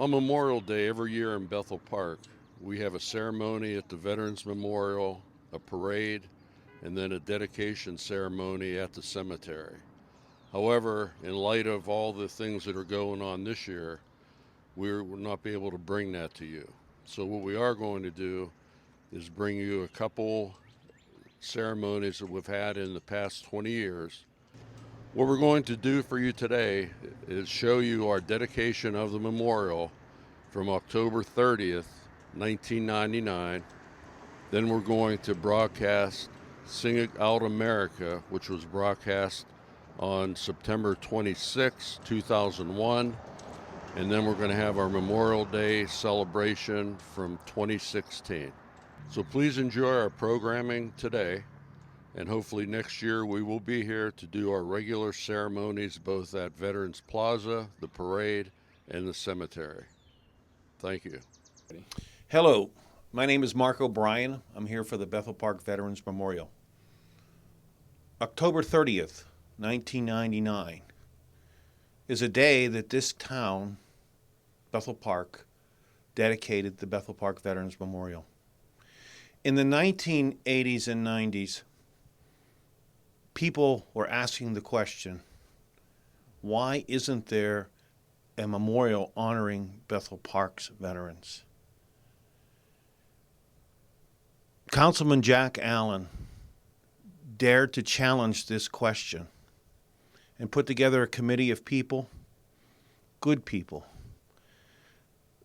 On Memorial Day every year in Bethel Park, we have a ceremony at the Veterans Memorial, a parade, and then a dedication ceremony at the cemetery. However, in light of all the things that are going on this year, we will not be able to bring that to you. So what we are going to do is bring you a couple ceremonies that we've had in the past 20 years. What we're going to do for you today is show you our dedication of the memorial from October 30th, 1999. Then we're going to broadcast Sing It Out America, which was broadcast on September 26, 2001. And then we're going to have our Memorial Day celebration from 2016. So please enjoy our programming today, and hopefully next year we will be here to do our regular ceremonies both at Veterans Plaza, the parade, and the cemetery. Thank you. Hello, my name is Mark O'Brien. I'm here for the Bethel Park Veterans Memorial. October 30th, 1999 is a day that this town, Bethel Park, dedicated the Bethel Park Veterans Memorial. In the 1980s and 90s, people were asking the question, why isn't there a memorial honoring Bethel Park's veterans? Councilman Jack Allen dared to challenge this question and put together a committee of people, good people,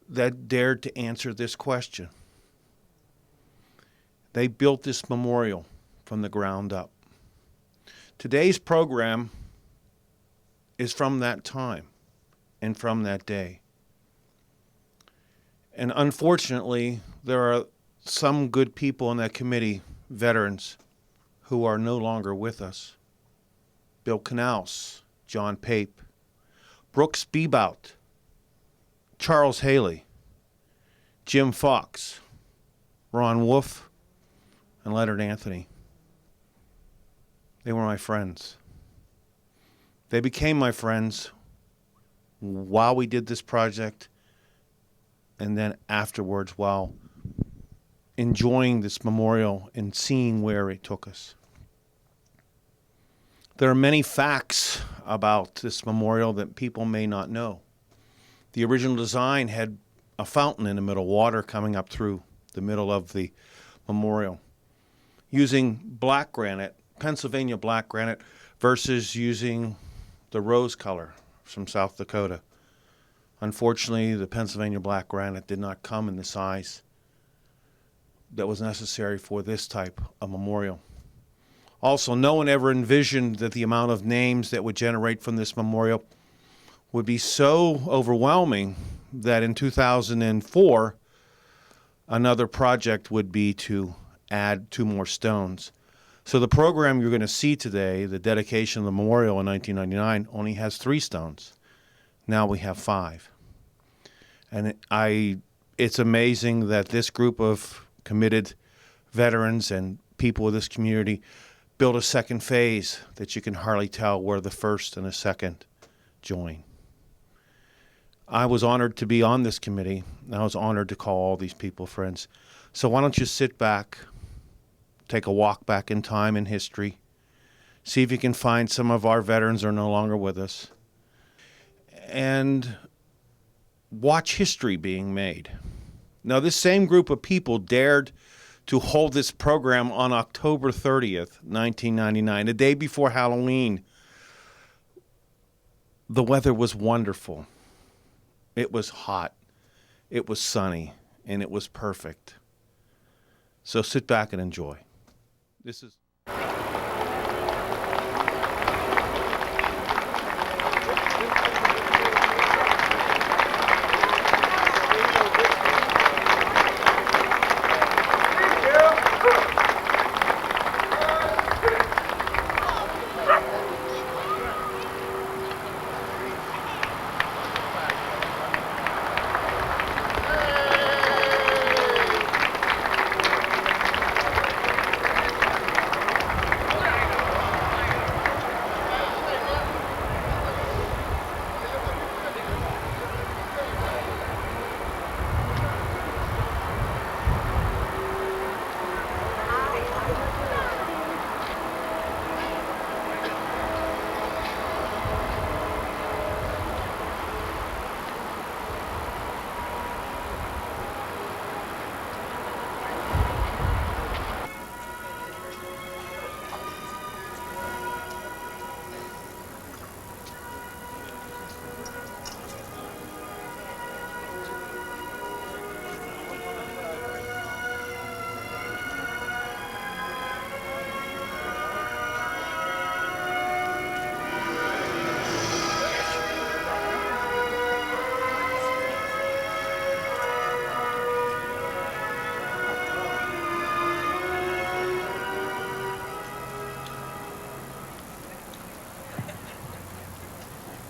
that dared to answer this question. They built this memorial from the ground up. Today's program is from that time and from that day. And unfortunately, there are some good people in that committee, veterans, who are no longer with us. Bill Knaus, John Pape, Brooks Bebout, Charles Haley, Jim Fox, Ron Wolf, and Leonard Anthony. They were my friends. They became my friends while we did this project, and then afterwards while enjoying this memorial and seeing where it took us. There are many facts about this memorial that people may not know. The original design had a fountain in the middle, water coming up through the middle of the memorial, using black granite, Pennsylvania black granite, versus using the rose color from South Dakota. Unfortunately, the Pennsylvania black granite did not come in the size that was necessary for this type of memorial. Also, no one ever envisioned that the amount of names that would generate from this memorial would be so overwhelming that in 2004, another project would be to add 2 more stones. So the program you're going to see today, the dedication of the memorial in 1999, only has 3 stones. Now we have 5. And it's amazing that this group of committed veterans and people of this community built a second phase that you can hardly tell where the first and the second join. I was honored to be on this committee, and I was honored to call all these people friends. So why don't you sit back, take a walk back in time and history, see if you can find some of our veterans who are no longer with us, and watch history being made. Now, this same group of people dared to hold this program on October 30th, 1999, the day before Halloween. The weather was wonderful. It was hot, it was sunny, and it was perfect. So sit back and enjoy. This is...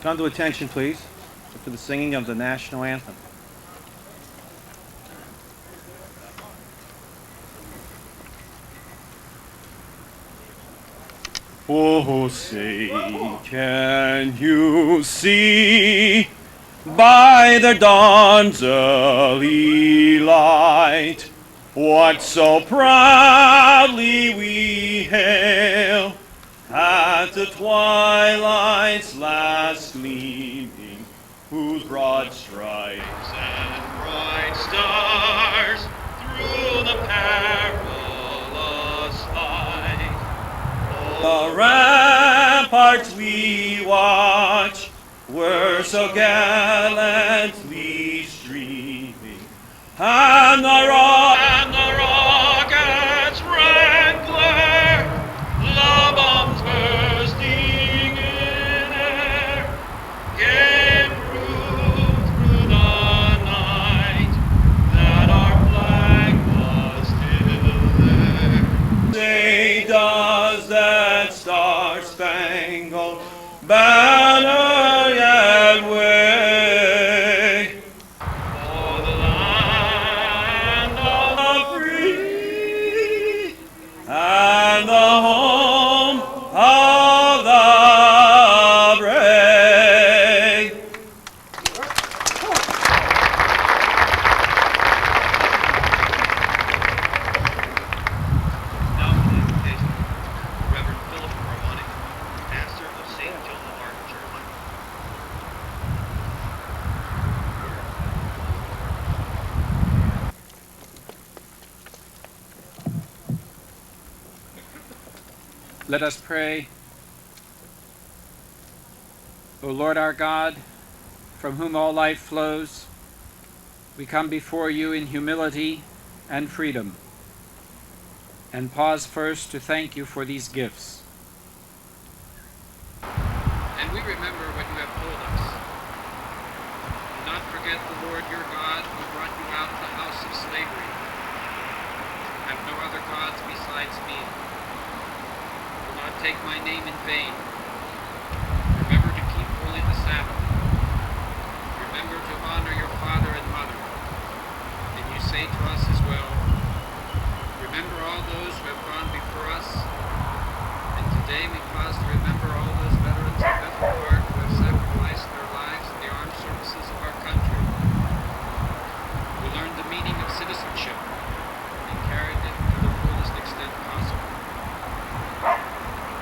Come to attention, please, for the singing of the national anthem. Oh, say, can you see by the dawn's early light what so proudly we hail at the twilight's last gleaming, whose broad stripes and bright stars through the perilous fight the ramparts we watch were so gallantly streaming, and the rockets' rattler, the bombs bursting in air, came through the night, that our flag was still there. Say, does that star-spangled banner yet wave for the land of the free and the home of the brave? Now for the invitation, Reverend Philip Harmonic, pastor of St. Joan of Arc Church. Let us pray. O Lord our God, from whom all life flows, we come before you in humility and freedom, and pause first to thank you for these gifts. And we remember what you have told us. Do not forget the Lord your God who brought you out of the house of slavery. Have no other gods besides me. Do not take my name in vain. Remember to keep holy the Sabbath. Remember to honor your father and mother. And you say to us as well, remember all those who have gone before us. And today we pause to remember all those veterans of Bethel Park who have sacrificed their lives in the armed services of our country. We learned the meaning of citizenship and carried it to the fullest extent possible.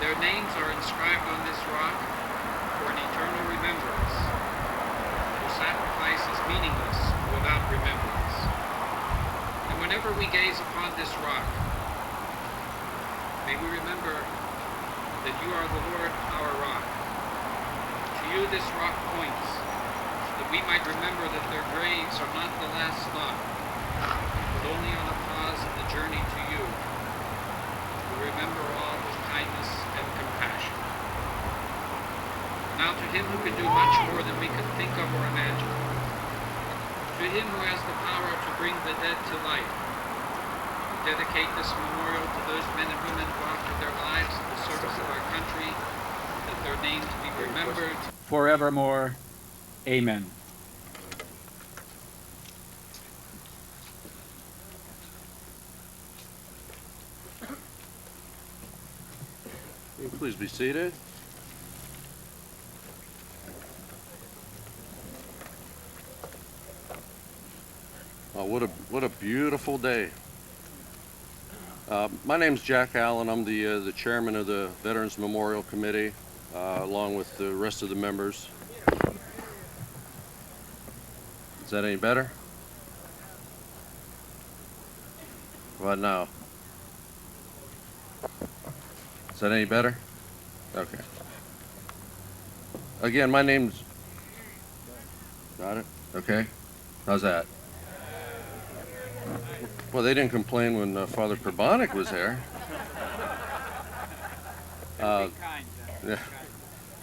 Their names are inscribed on this rock for an eternal remembrance. For sacrifice is meaningless without remembrance. And whenever we gaze upon this rock, may we remember that you are the Lord our rock. To you this rock points, so that we might remember that their graves are not the last stop, but only on a pause in the journey to you. We remember all with kindness and compassion. Now to him who can do much more than we can think of or imagine, to him who has the power to bring the dead to life, we dedicate this memorial to those men and women who offered their lives in the service of our country, that their names be remembered forevermore. Amen. Please be seated. Oh, what a beautiful day. My name's Jack Allen. I'm the chairman of the Veterans Memorial Committee, along with the rest of the members. Is that any better? What now? Is that any better? Okay. Again, my name's... Got it? Okay. How's that? Well, they didn't complain when Father Krabonic was here. Yeah.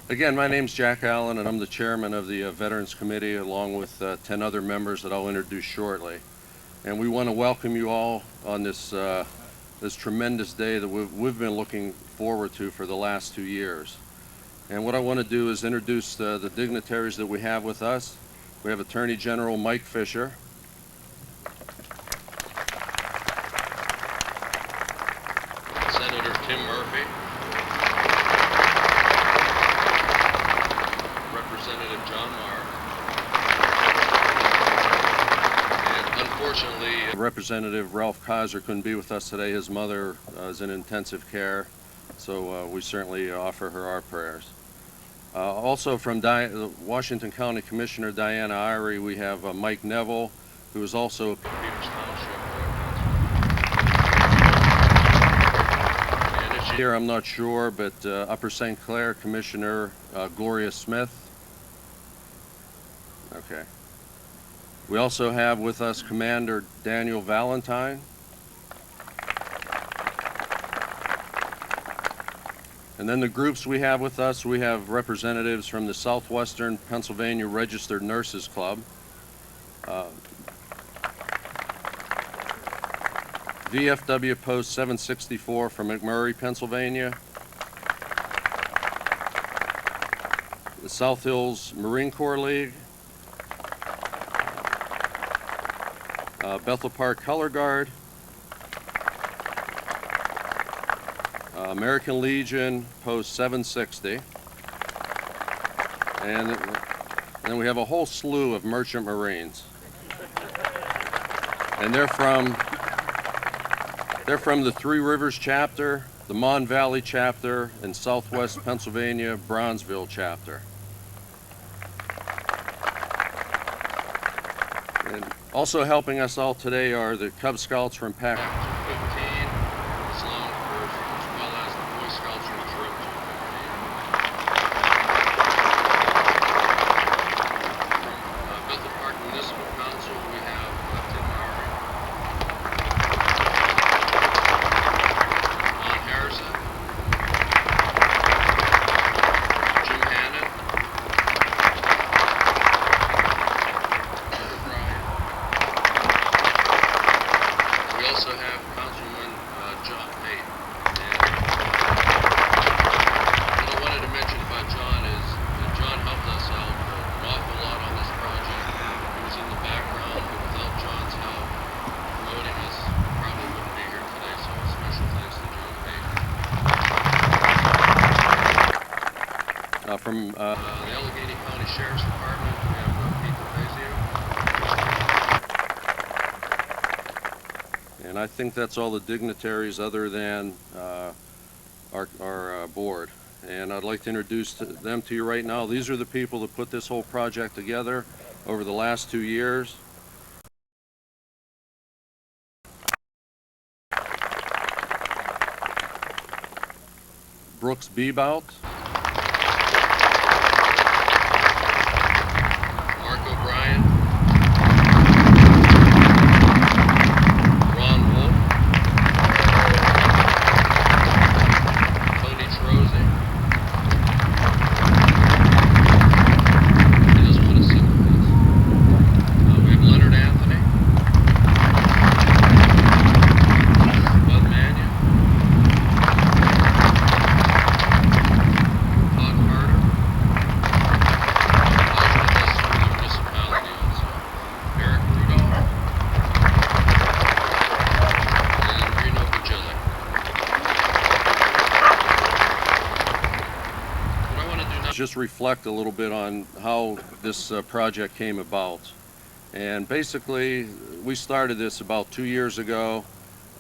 Again, my name's Jack Allen, and I'm the chairman of the Veterans Committee, along with 10 other members that I'll introduce shortly. And we want to welcome you all on this this tremendous day that we've been looking forward to for the last 2 years. And what I want to do is introduce the dignitaries that we have with us. We have Attorney General Mike Fisher. Senator Tim Murphy. Representative John Marr. And unfortunately, Representative Ralph Kaiser couldn't be with us today. His mother is in intensive care, so we certainly offer her our prayers. Also from Washington County Commissioner Diana Irie, we have Mike Neville, who is also Peters Township. And if she's here, I'm not sure, but Upper St. Clair Commissioner Gloria Smith. Okay. We also have with us Commander Daniel Valentine. And then the groups we have with us, we have representatives from the Southwestern Pennsylvania Registered Nurses Club, VFW Post 764 from McMurray, Pennsylvania, the South Hills Marine Corps League, Bethel Park Color Guard, American Legion Post 760, and then we have a whole slew of Merchant Marines, and they're from the Three Rivers chapter, the Mon Valley chapter, and Southwest Pennsylvania Bronzeville chapter. And also helping us all today are the Cub Scouts from Pac 215, Sloan First, as well as the Boy Scouts from Troop 215. From Bethel Park Municipal Council, we have Tim Murray, Don Harrison, Jim Hannon, we also have Councilman John Pate. And what I wanted to mention about John is that John helped us out an awful lot on this project. He was in the background, but without John's help promoting us, we probably wouldn't be here today. So special thanks to John Pate. From the Allegheny County Sheriff's Department, we have Pete DeFazio. And I think that's all the dignitaries other than our board. And I'd like to introduce them to you right now. These are the people that put this whole project together over the last 2 years. Brooks Bebout, Mark O'Brien, Ron Wolf, Tony Trozzi. He doesn't want to sit with us. We have Leonard Anthony, Bud Mannion, Todd Carter, municipality also, Eric Rudolph, and Reno Bajilek. What I want to do now is just reflect a little bit on how this project came about. And basically, we started this about 2 years ago.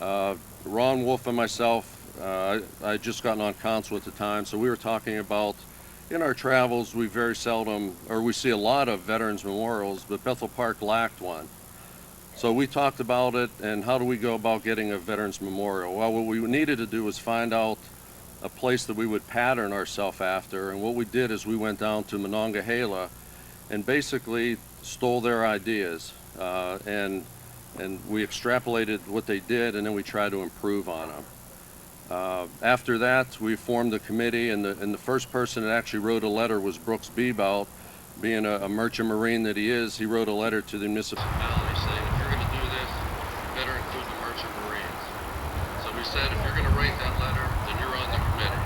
Ron Wolf and myself, I had just gotten on council at the time, so we were talking about, in our travels, we very seldom, or we see a lot of veterans memorials, but Bethel Park lacked one. So we talked about it, and how do we go about getting a veterans memorial? Well, what we needed to do was find out a place that we would pattern ourselves after, and what we did is we went down to Monongahela and basically stole their ideas, and we extrapolated what they did, and then we tried to improve on them. After that, we formed a committee, and the first person that actually wrote a letter was Brooks Bebout. Being a merchant marine that he is, he wrote a letter to the municipality saying, if you're going to do this, you better include the merchant marines. So we said, if you're going to write that letter, then you're on the committee.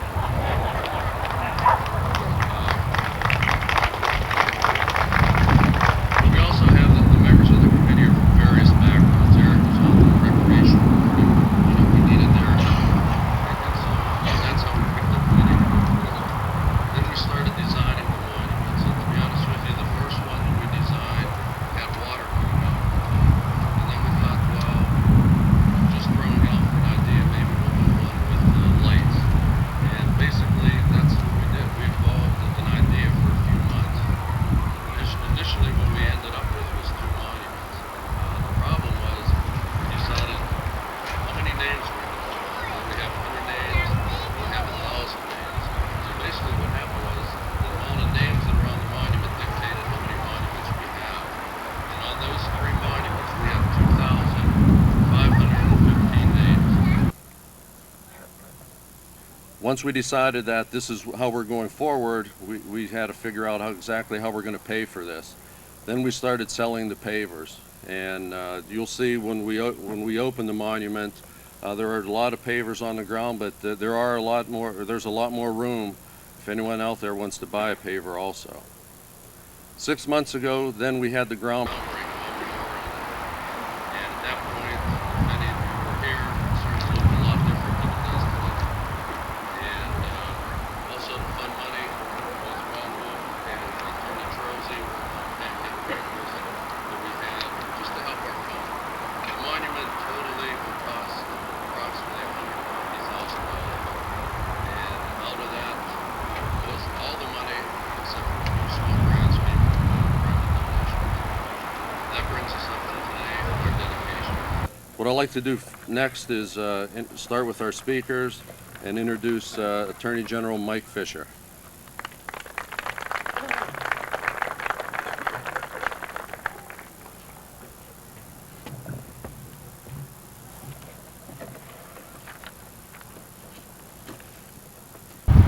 once we decided that this is how we're going forward, we had to figure out exactly how we're going to pay for this. Then we started selling the pavers, and you'll see when we open the monument, there are a lot of pavers on the ground, but there's a lot more room if anyone out there wants to buy a paver also. 6 months ago, then we had the ground. And at that point, many of you were here, it started to look a lot different than it does today. And also the fund money was well moved, and Attorney Trozzi and papers that we had just to help our fund. The monument totally would cost approximately $150,000. And out of that was all the money except for a few small grants we private donations. That brings us up to today, our dedication. What I'd like to do next is start with our speakers and introduce Attorney General Mike Fisher.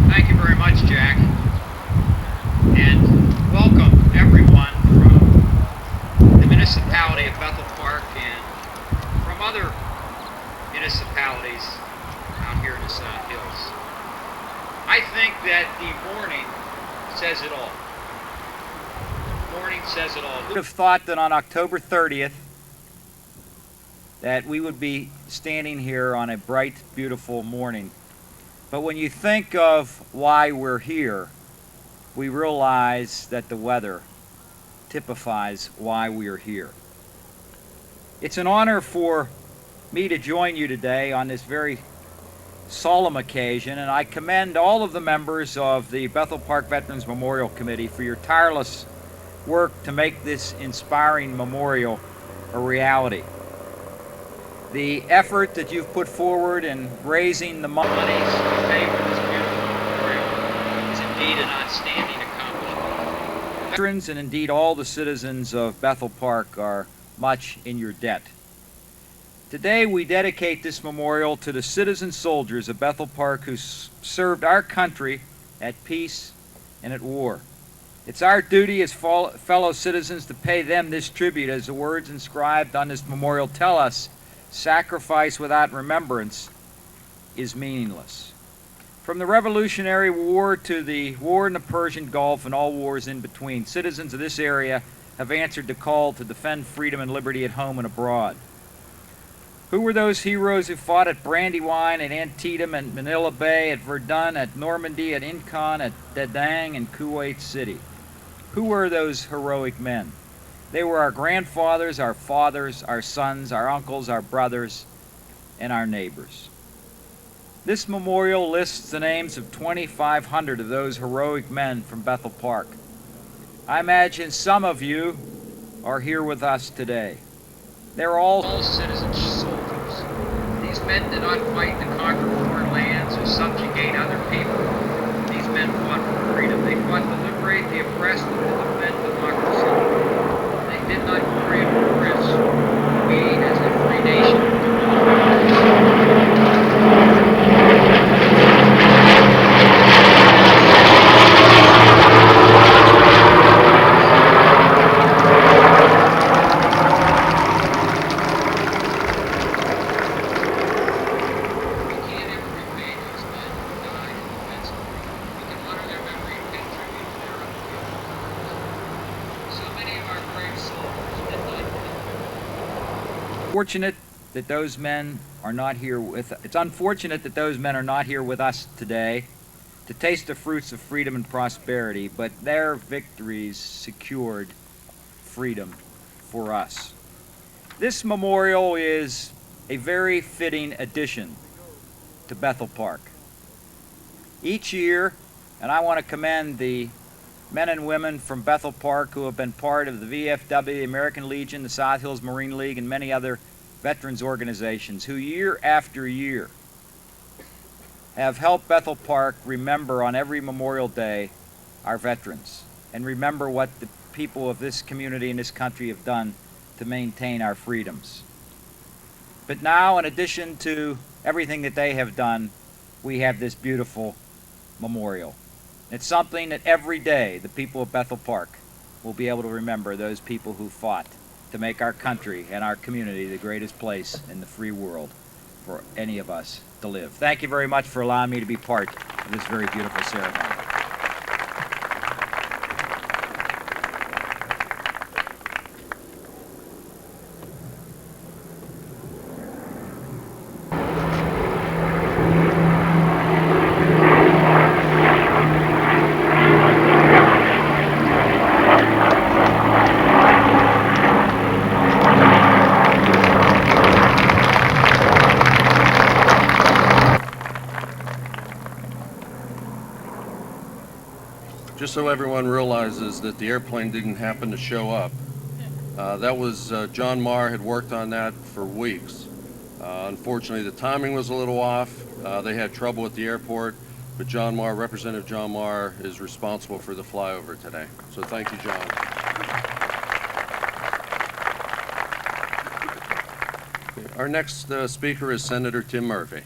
Thank you very much, Jack. And welcome everyone from the municipality of Bethel Park and from other municipalities out here in the South Hills. I think that the morning says it all. The morning says it all. Who would have thought that on October 30th that we would be standing here on a bright, beautiful morning? But when you think of why we're here, we realize that the weather typifies why we are here. It's an honor for me to join you today on this very solemn occasion, and I commend all of the members of the Bethel Park Veterans Memorial Committee for your tireless work to make this inspiring memorial a reality. The effort that you've put forward in raising the money to pay for this beautiful memorial is indeed an outstanding accomplishment. Veterans and indeed all the citizens of Bethel Park are much in your debt. Today we dedicate this memorial to the citizen soldiers of Bethel Park who served our country at peace and at war. It's our duty as fellow citizens to pay them this tribute, as the words inscribed on this memorial tell us: sacrifice without remembrance is meaningless. From the Revolutionary War to the war in the Persian Gulf and all wars in between, citizens of this area have answered the call to defend freedom and liberty at home and abroad. Who were those heroes who fought at Brandywine, at Antietam, at Manila Bay, at Verdun, at Normandy, at Inchon, at Dadang, and Kuwait City? Who were those heroic men? They were our grandfathers, our fathers, our sons, our uncles, our brothers, and our neighbors. This memorial lists the names of 2,500 of those heroic men from Bethel Park. I imagine some of you are here with us today. They're all citizen soldiers. These men did not fight to conquer foreign lands or subjugate other people. These men fought for freedom. They fought to liberate the oppressed and to defend democracy. They did not crave risk. We, as a free nation, unfortunate that those men are not here with us today to taste the fruits of freedom and prosperity, but their victories secured freedom for us. This memorial is a very fitting addition to Bethel Park. Each year, and I want to commend the men and women from Bethel Park who have been part of the VFW, the American Legion, the South Hills Marine League, and many other veterans organizations who year after year have helped Bethel Park remember on every Memorial Day our veterans and remember what the people of this community and this country have done to maintain our freedoms. But now, in addition to everything that they have done, we have this beautiful memorial. It's something that every day the people of Bethel Park will be able to remember those people who fought to make our country and our community the greatest place in the free world for any of us to live. Thank you very much for allowing me to be part of this very beautiful ceremony. Just so everyone realizes that the airplane didn't happen to show up. That was John Marr had worked on that for weeks. Unfortunately, the timing was a little off. They had trouble at the airport, but John Marr, Representative John Marr, is responsible for the flyover today. So thank you, John. Our next speaker is Senator Tim Murphy.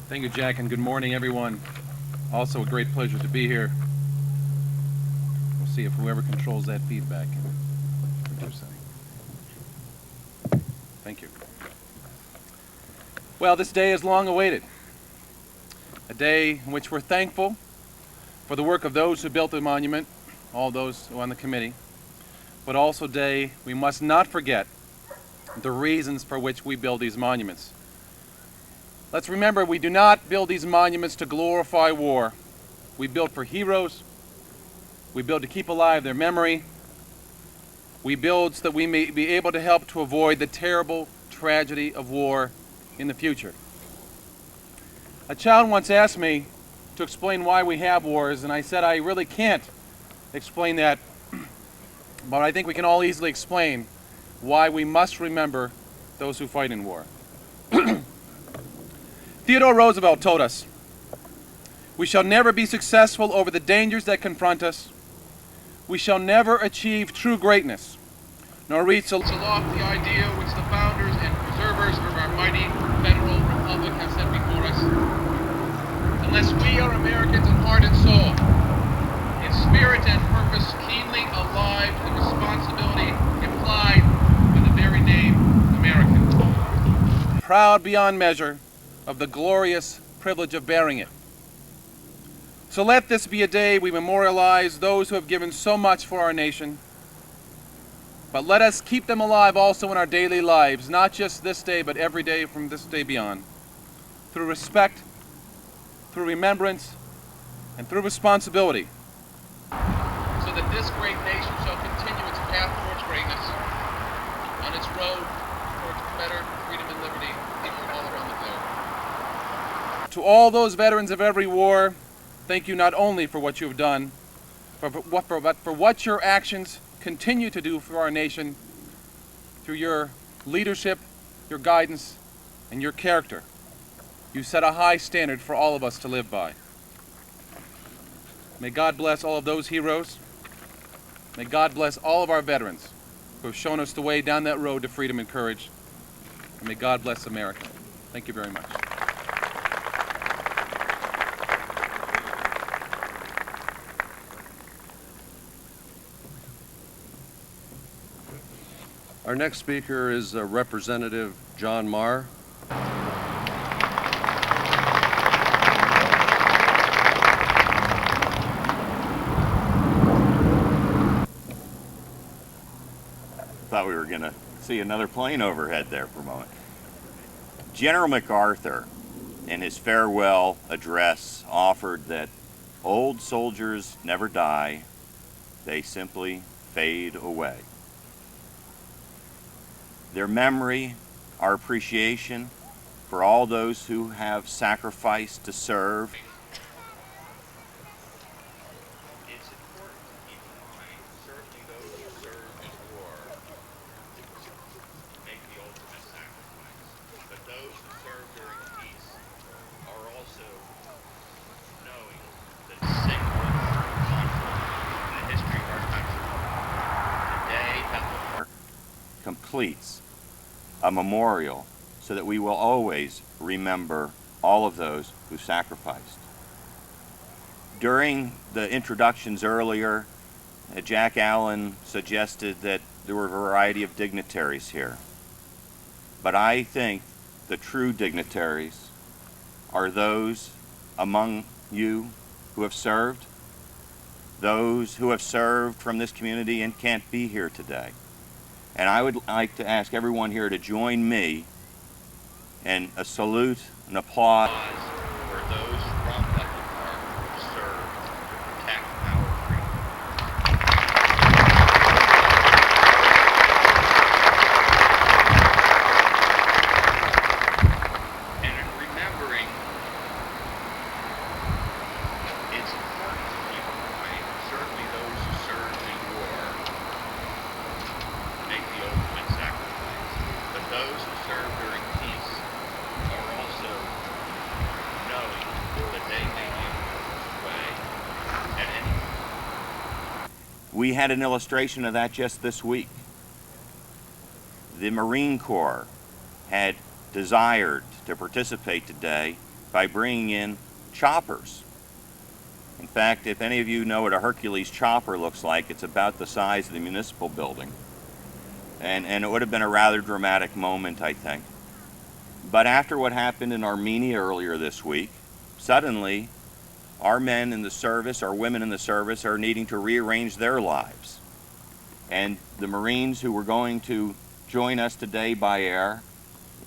Thank you, Jack, and good morning, everyone. Also a great pleasure to be here. We'll see if whoever controls that feedback can do something. Thank you. Well, this day is long awaited. A day in which we're thankful for the work of those who built the monument, all those who are on the committee, but also a day we must not forget the reasons for which we build these monuments. Let's remember, we do not build these monuments to glorify war. We build for heroes. We build to keep alive their memory. We build so that we may be able to help to avoid the terrible tragedy of war in the future. A child once asked me to explain why we have wars, and I said I really can't explain that, but I think we can all easily explain why we must remember those who fight in war. Theodore Roosevelt told us, "We shall never be successful over the dangers that confront us. We shall never achieve true greatness, nor reach so lofty ideal which the founders and preservers of our mighty federal republic have set before us, unless we are Americans in heart and soul, in spirit and purpose, keenly alive to the responsibility implied by the very name American. Proud beyond measure of the glorious privilege of bearing it. So let this be a day we memorialize those who have given so much for our nation, but let us keep them alive also in our daily lives, not just this day, but every day from this day beyond, through respect, through remembrance, and through responsibility, so that this great nation shall continue its path towards greatness, on its road towards better freedom and liberty all around the globe. To all those veterans of every war, thank you not only for what you have done, but for what your actions continue to do for our nation through your leadership, your guidance, and your character. You set a high standard for all of us to live by. May God bless all of those heroes. May God bless all of our veterans who have shown us the way down that road to freedom and courage. And may God bless America. Thank you very much. Our next speaker is Representative John Marr. Thought we were going to see another plane overhead there for a moment. General MacArthur, in his farewell address, offered that old soldiers never die, they simply fade away. Their memory, our appreciation for all those who have sacrificed to serve. It's important to keep in mind, certainly those who served in war make the ultimate sacrifice. But those who served during peace are also knowing that single conflict in the history of our country. Today, Bethel Park completes a memorial so that we will always remember all of those who sacrificed. During the introductions earlier, Jack Allen suggested that there were a variety of dignitaries here. But I think the true dignitaries are those among you who have served, those who have served from this community and can't be here today. And I would like to ask everyone here to join me in a salute and applause For those from Bethel Park who served to protect our freedom. And in remembering, it's important to keep in mind, certainly those who served in war make the ultimate sacrifice. But those who served during peace are also knowing that they may not way at any time. We had an illustration of that just this week. The Marine Corps had desired to participate today by bringing in choppers. In fact, if any of you know what a Hercules chopper looks like, it's about the size of the municipal building. And it would have been a rather dramatic moment, I think. But after what happened in Armenia earlier this week, suddenly our men in the service, our women in the service are needing to rearrange their lives. And the Marines who were going to join us today by air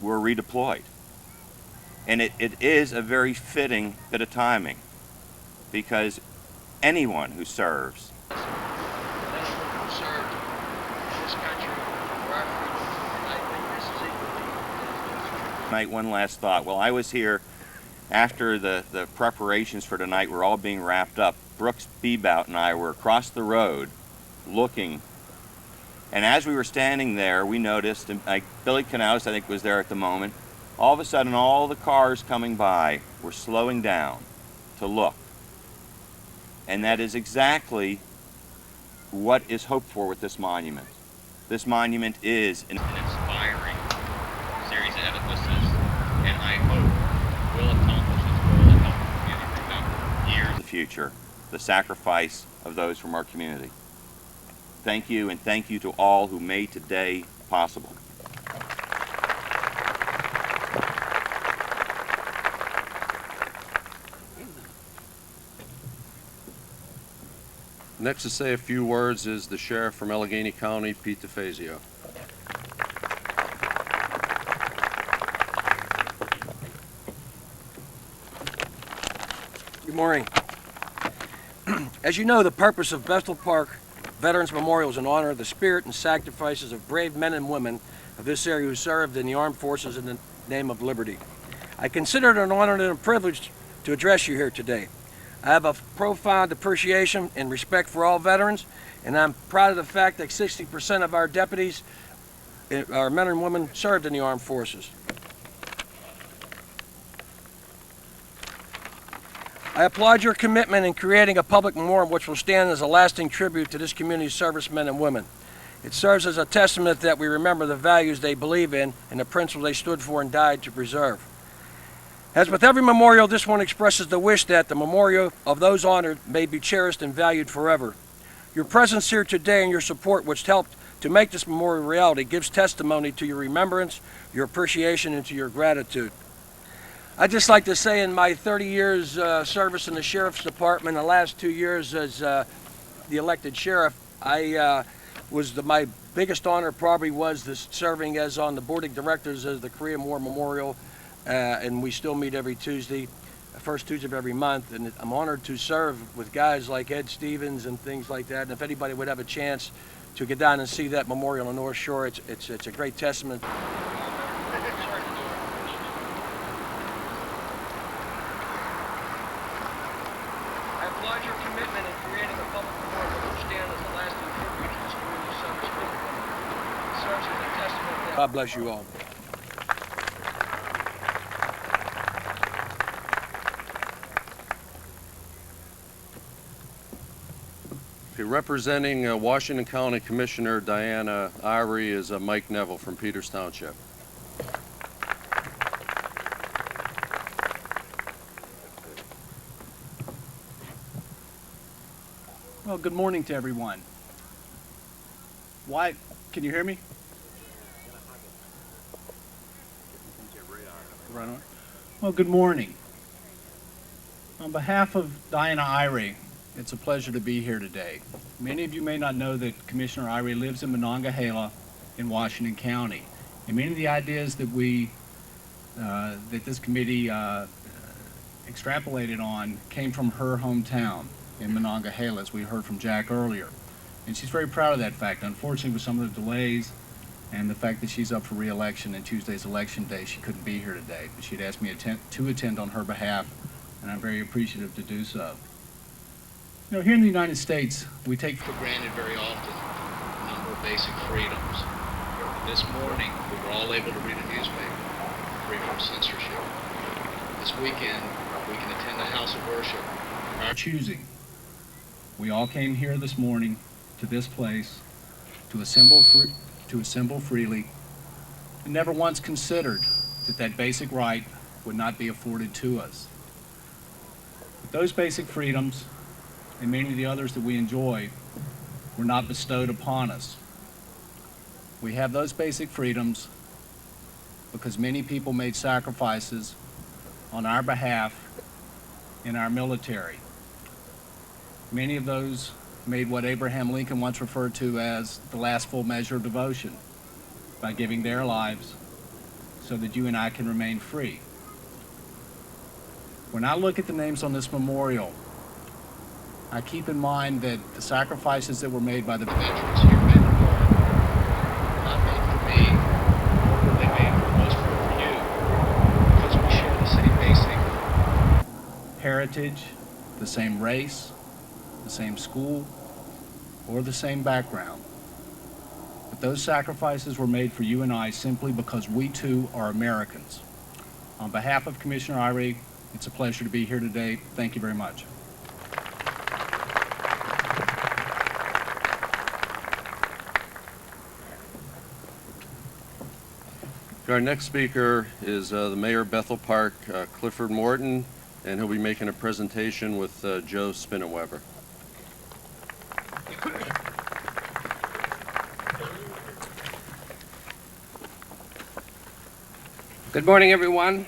were redeployed. And it is a very fitting bit of timing, because anyone who serves Who served this country for our freedom, and I think this is equally. tonight. One last thought. Well, I was here after the preparations for tonight were all being wrapped up. Brooks Bebout and I were across the road looking, and as we were standing there, we noticed, and Billy Knaus, I think, was there at the moment. All of a sudden, all the cars coming by were slowing down to look. And that is exactly what is hoped for with this monument. This monument is an Inspiring series of edifices, and I hope will accomplish its goal and help the community remember years in the future, the sacrifice of those from our community. Thank you, and thank you to all who made today possible. Next to say a few words is the sheriff from Allegheny County, Pete DeFazio. Good morning. As you know, the purpose of Bethel Park Veterans Memorial is in honor of the spirit and sacrifices of brave men and women of this area who served in the armed forces in the name of liberty. I consider it an honor and a privilege to address you here today. I have a profound appreciation and respect for all veterans, and I'm proud of the fact that 60% of our deputies are men and women served in the armed forces. I applaud your commitment in creating a public memorial which will stand as a lasting tribute to this community's servicemen and women. It serves as a testament that we remember the values they believe in and the principles they stood for and died to preserve. As with every memorial, this one expresses the wish that the memorial of those honored may be cherished and valued forever. Your presence here today and your support, which helped to make this memorial a reality, gives testimony to your remembrance, your appreciation, and to your gratitude. I'd just like to say, in my 30 years service in the Sheriff's Department, the last 2 years as the elected sheriff, my biggest honor probably was serving as on the board of directors of the Korean War Memorial, and we still meet every Tuesday, first Tuesday of every month, and I'm honored to serve with guys like Ed Stevens and things like that. And if anybody would have a chance to get down and see that memorial on North Shore, it's a great testament. I applaud your commitment in creating a public memorial that will stand as a lasting tribute to this community's servicemen. It serves as a testament that God bless you all. Okay, representing Washington County Commissioner Diana Irie is Mike Neville from Peters Township. Well, good morning to everyone. Why, can you hear me? Right on. Well, good morning. On behalf of Diana Irie, it's a pleasure to be here today. Many of you may not know that Commissioner Irie lives in Monongahela in Washington County. And many of the ideas that that this committee extrapolated on came from her hometown in Monongahela, as we heard from Jack earlier. And she's very proud of that fact. Unfortunately, with some of the delays and the fact that she's up for re-election in Tuesday's election day, she couldn't be here today. But she'd asked me to attend on her behalf, and I'm very appreciative to do so. You know, here in the United States, we take For granted very often a number of basic freedoms. This morning, we were all able to read a newspaper, free from censorship. This weekend, we can attend a house of worship. our choosing. We all came here this morning to this place to assemble freely, and never once considered that that basic right would not be afforded to us. But those basic freedoms, and many of the others that we enjoy, were not bestowed upon us. We have those basic freedoms because many people made sacrifices on our behalf in our military. Many of those made what Abraham Lincoln once referred to as the last full measure of devotion by giving their lives so that you and I can remain free. When I look at the names on this memorial, I keep in mind that the sacrifices that were made by the Veterans here made for not made for me, they made for most for you, because we share the same basic heritage, the same race, the same school, or the same background. But those sacrifices were made for you and I simply because we too are Americans. On behalf of Commissioner Irie, it's a pleasure to be here today. Thank you very much. Our next speaker is the Mayor of Bethel Park, Clifford Morton, and he'll be making a presentation with Joe Spinnenweber. Good morning, everyone.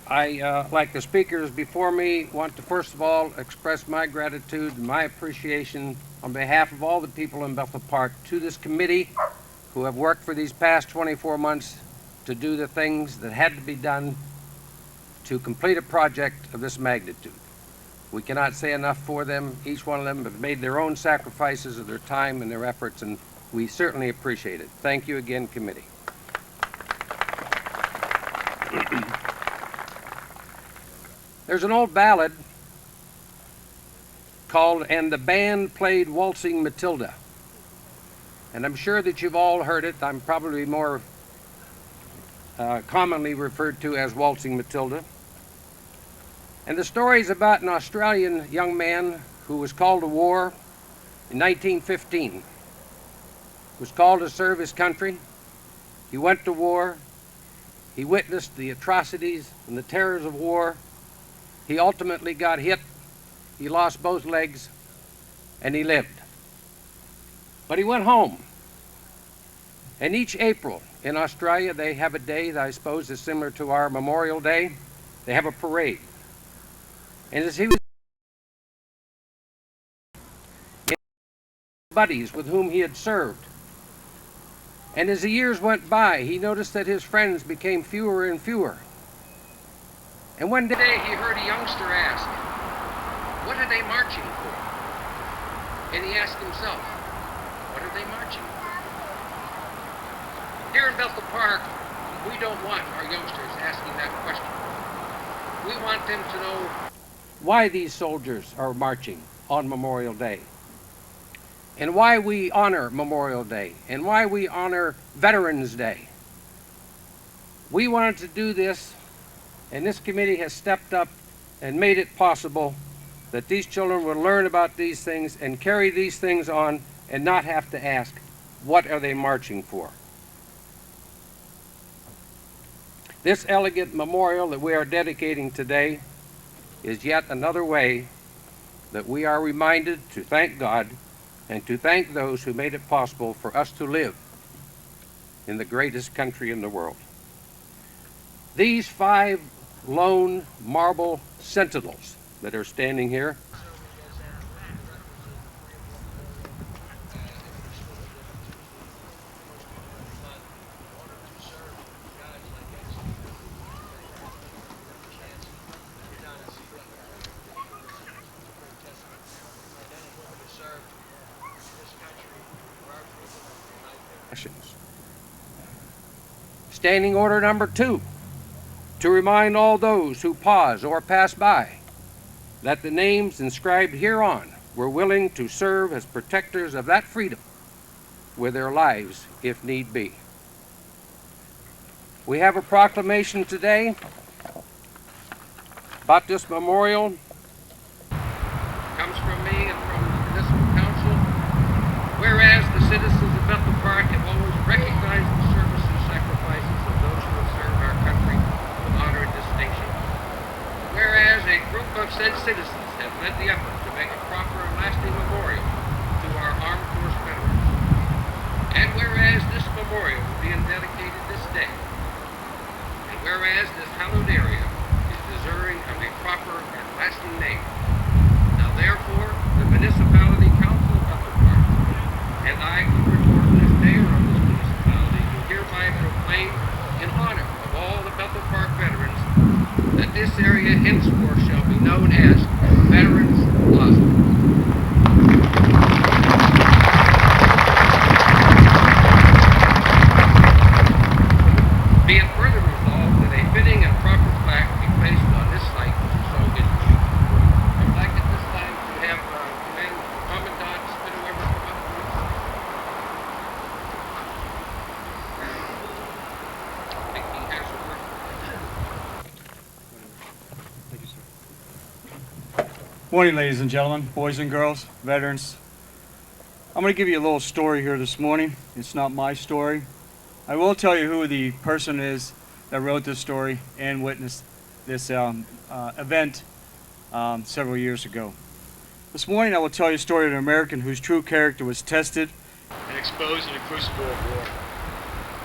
I, like the speakers before me, want to first of all express my gratitude and my appreciation on behalf of all the people in Bethel Park to this committee who have worked for these past 24 months to do the things that had to be done to complete a project of this magnitude. We cannot say enough for them. Each one of them have made their own sacrifices of their time and their efforts, and we certainly appreciate it. Thank you again, committee. There's an old ballad called "And the Band Played Waltzing Matilda." And I'm sure that you've all heard it. I'm probably more commonly referred to as Waltzing Matilda. And the story is about an Australian young man who was called to war in 1915. He was called to serve his country. He went to war. He witnessed the atrocities and the terrors of war. He ultimately got hit. He lost both legs, and he lived. But he went home. And each April in Australia, they have a day that I suppose is similar to our Memorial Day. They have a parade. And as he was buddies with whom he had served, and as the years went by, he noticed that his friends became fewer and fewer. And one day he heard a youngster ask, "What are they marching for?" And he asked himself, "What are they marching for?" Here in Bethel Park, we don't want our youngsters asking that question. We want them to know why these soldiers are marching on Memorial Day, and why we honor Memorial Day, and why we honor Veterans Day. We wanted to do this, and this committee has stepped up and made it possible that these children will learn about these things and carry these things on and not have to ask, what are they marching for? This elegant memorial that we are dedicating today is yet another way that we are reminded to thank God and to thank those who made it possible for us to live in the greatest country in the world. These 5 lone marble sentinels that are standing here Standing order number 2, to remind all those who pause or pass by that the names inscribed hereon were willing to serve as protectors of that freedom with their lives if need be. We have a proclamation today about this memorial. It comes from me and from the Municipal Council. Whereas the citizens of Bethel Park have always recognized the service and sacrifices of those who have served our country with honor and distinction. Whereas a group of said citizens have led the effort to make a proper and lasting memorial to our armed force veterans. And whereas this memorial is being dedicated this day, and whereas this hallowed area is deserving of a proper and lasting name, now therefore the Municipality Council of Bethel Park and I, who report as mayor of this municipality, do hereby proclaim in honor of all the Bethel Park veterans that this area henceforth shall be known as Veterans Plaza. Be it further resolved that a fitting and proper plaque be placed on this site so in the future. I'd like at this time to have Commandant Spinneweber come up, please. I think he has a word. Thank you, sir. Morning, ladies and gentlemen, boys and girls, veterans. I'm going to give you a little story here this morning. It's not my story. I will tell you who the person is that wrote this story and witnessed this event several years ago. This morning I will tell you a story of an American whose true character was tested and exposed in the crucible of war.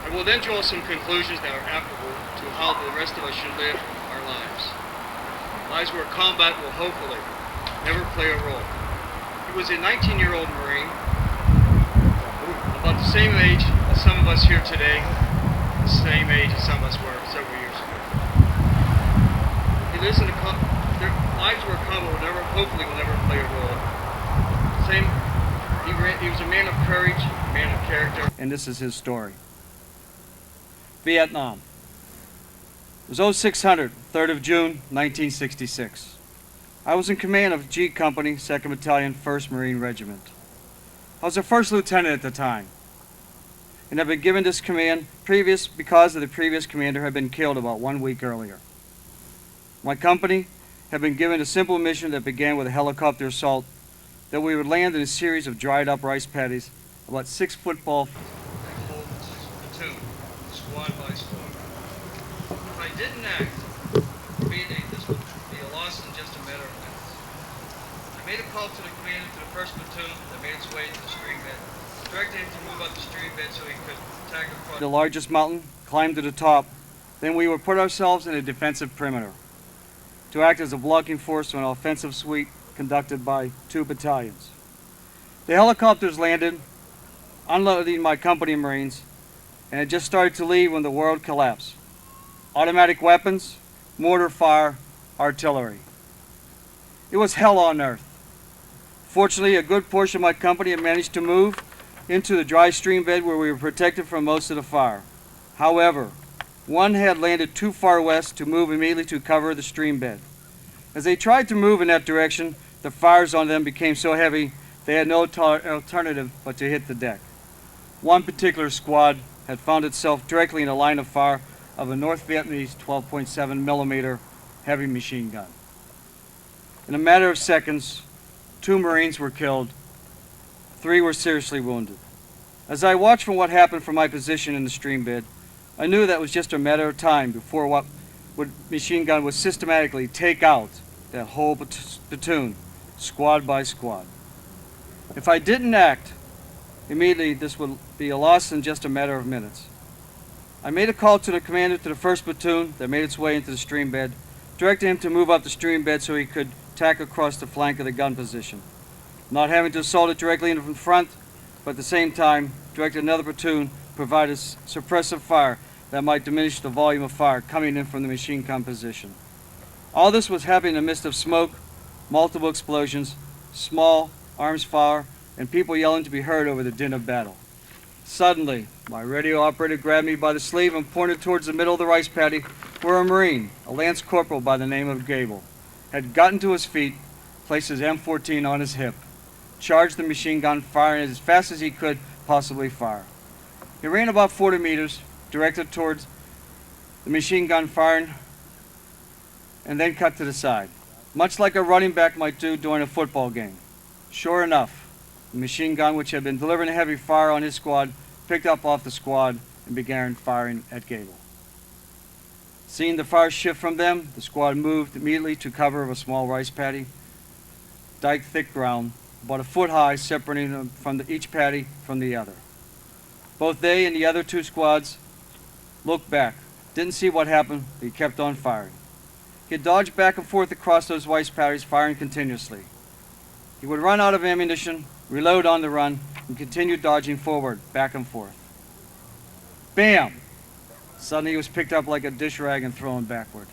I will then draw some conclusions that are applicable to how the rest of us should live our lives. Lives where combat will hopefully never play a role. He was a 19-year-old Marine, about the same age as some of us here today, the same age as some of us were several years ago. He lives in their lives where combat will never, hopefully will never play a role. He was a man of courage, a man of character. and this is his story. Vietnam. It was 0600, 3rd of June, 1966. I was in command of G Company, 2nd Battalion, 1st Marine Regiment. I was a first lieutenant at the time, and had been given this command because the previous commander had been killed about 1 week earlier. My company had been given a simple mission that began with a helicopter assault that we would land in a series of dried up rice paddies about 6 football. Platoon, squad by squad. If I didn't act, this would be a loss in just a matter of minutes. I made a call to the commander to the 1st platoon that made its way to the stream bed, directed him to move up the stream bed so he could attack the front. The largest mountain, climb to the top, then we would put ourselves in a defensive perimeter to act as a blocking force to an offensive sweep conducted by 2 battalions. The helicopters landed, unloading my company Marines, and had just started to leave when the world collapsed. Automatic weapons, mortar fire, artillery. It was hell on earth. Fortunately, a good portion of my company had managed to move into the dry stream bed where we were protected from most of the fire. However, one had landed too far west to move immediately to cover the stream bed. As they tried to move in that direction, the fires on them became so heavy they had no alternative but to hit the deck. One particular squad had found itself directly in the line of fire of a North Vietnamese 12.7 millimeter heavy machine gun. In a matter of seconds, 2 Marines were killed, 3 were seriously wounded. As I watched from what happened from my position in the stream bed, I knew that it was just a matter of time before what machine gun would systematically take out that whole platoon, squad by squad. If I didn't act immediately, this would be a loss in just a matter of minutes. I made a call to the commander to the 1st platoon that made its way into the stream bed, directed him to move up the stream bed so he could tack across the flank of the gun position, not having to assault it directly in front, but at the same time directed another platoon to provide a suppressive fire that might diminish the volume of fire coming in from the machine gun position. All this was happening in the midst of smoke, multiple explosions, small arms fire, and people yelling to be heard over the din of battle. Suddenly, my radio operator grabbed me by the sleeve and pointed towards the middle of the rice paddy where a Marine, a Lance Corporal by the name of Gable, had gotten to his feet, placed his M14 on his hip, charged the machine gun, firing as fast as he could possibly fire. He ran about 40 meters, directed towards the machine gun firing, and then cut to the side, much like a running back might do during a football game. Sure enough, the machine gun, which had been delivering a heavy fire on his squad, picked up off the squad and began firing at Gable. Seeing the fire shift from them, the squad moved immediately to cover of a small rice paddy, dike thick ground, about a foot high, separating them from each paddy from the other. Both they and the other 2 squads looked back, didn't see what happened, but he kept on firing. He had dodged back and forth across those rice paddies, firing continuously. He would run out of ammunition, reload on the run, and continue dodging forward, back and forth. Bam! Suddenly he was picked up like a dish rag and thrown backward.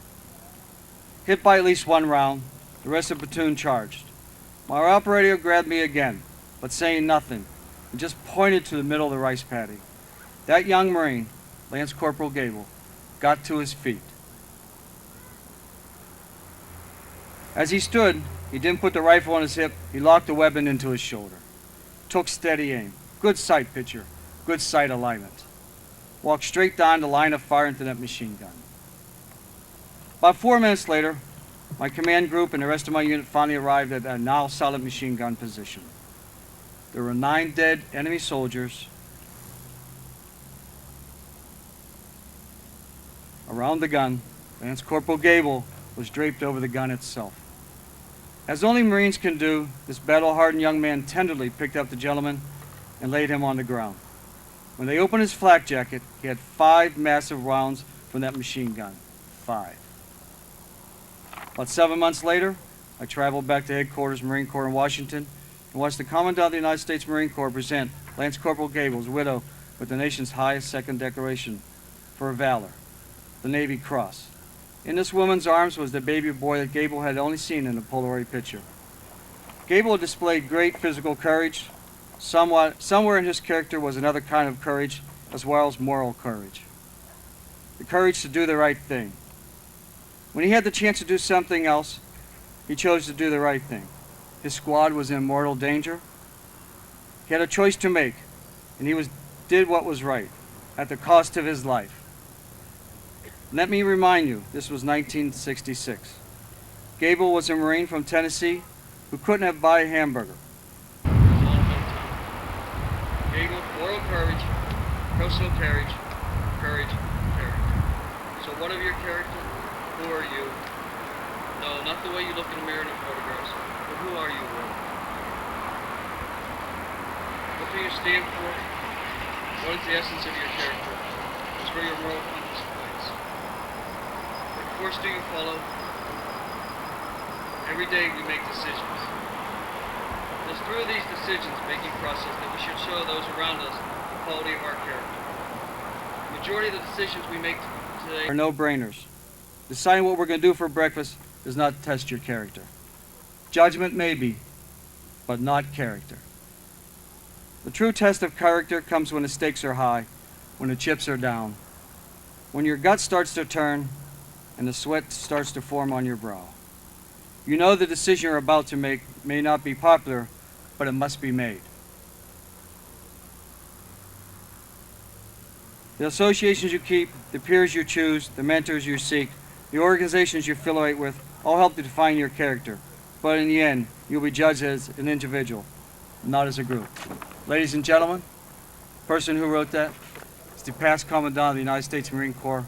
Hit by at least 1 round, the rest of the platoon charged. My operator grabbed me again, but saying nothing, and just pointed to the middle of the rice paddy. That young Marine, Lance Corporal Gable, got to his feet. As he stood, he didn't put the rifle on his hip, he locked the weapon into his shoulder. Took steady aim, good sight picture, good sight alignment. Walked straight down the line of fire into that machine gun. About 4 minutes later, my command group and the rest of my unit finally arrived at a now solid machine gun position. There were 9 dead enemy soldiers around the gun. Lance Corporal Gable was draped over the gun itself. As only Marines can do, this battle-hardened young man tenderly picked up the gentleman and laid him on the ground. When they opened his flak jacket, he had 5 massive rounds from that machine gun. 5. About 7 months later, I traveled back to headquarters Marine Corps in Washington and watched the Commandant of the United States Marine Corps present Lance Corporal Gable's widow with the nation's highest second decoration for valor, the Navy Cross. In this woman's arms was the baby boy that Gable had only seen in a Polaroid picture. Gable displayed great physical courage. Somewhere in his character was another kind of courage, as well as moral courage. The courage to do the right thing. When he had the chance to do something else, he chose to do the right thing. His squad was in mortal danger. He had a choice to make, and he did what was right, at the cost of his life. Let me remind you, this was 1966. Gable was a Marine from Tennessee who couldn't have bought a hamburger. Gable, moral courage, personal courage, character. So what of your character? Who are you? No, not the way you look in the mirror in the photographs, but who are you really? What do you stand for? What is the essence of your character? It's where your moral compass points. What course do you follow? Every day we make decisions. It's through these decisions-making process that we should show those around us the quality of our character. The majority of the decisions we make today are no-brainers. Deciding what we're going to do for breakfast does not test your character. Judgment may be, but not character. The true test of character comes when the stakes are high, when the chips are down, when your gut starts to turn and the sweat starts to form on your brow. You know the decision you're about to make may not be popular, but it must be made. The associations you keep, the peers you choose, the mentors you seek, the organizations you affiliate with, all help to define your character. but in the end, you'll be judged as an individual, not as a group. Ladies and gentlemen, the person who wrote that is the past Commandant of the United States Marine Corps,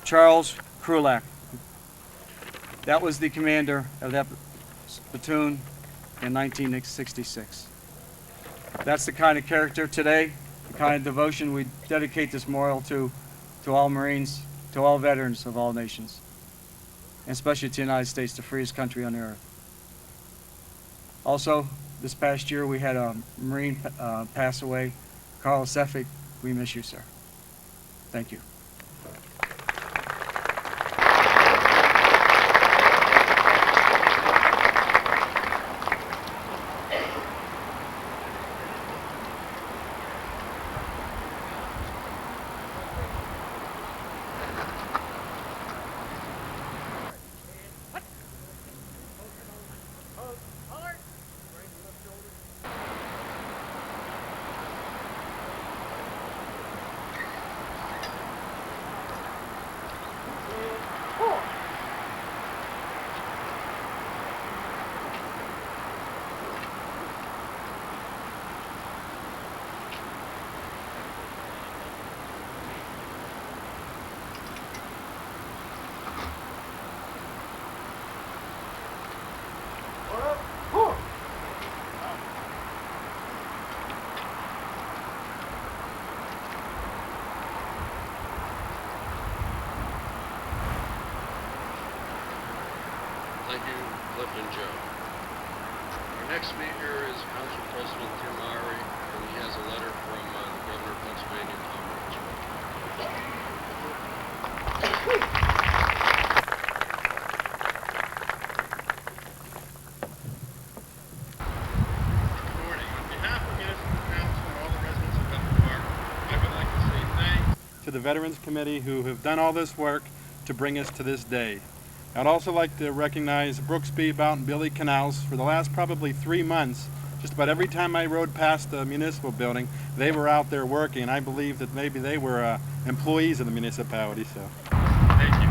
Charles Krulak. That was the commander of that platoon in 1966. That's the kind of character today, the kind of devotion we dedicate this memorial to all Marines, to all veterans of all nations, and especially to the United States, the freest country on earth. Also, this past year we had a Marine pass away, Carl Sefik. We miss you, sir. Thank you. Thank you, Cliff and Joe. Our next speaker is Council President Tim Mowry, and he has a letter from the Governor of Pennsylvania, Tom Ridge. Good morning. On behalf of Municipal Council and all the residents of Bethel Park, I would like to say thanks to the Veterans Committee who have done all this work to bring us to this day. I'd also like to recognize Brooks Bebout and Billy Canals. For the last probably 3 months, just about every time I rode past the municipal building, they were out there working, and I believe that maybe they were employees of the municipality. So, thank you.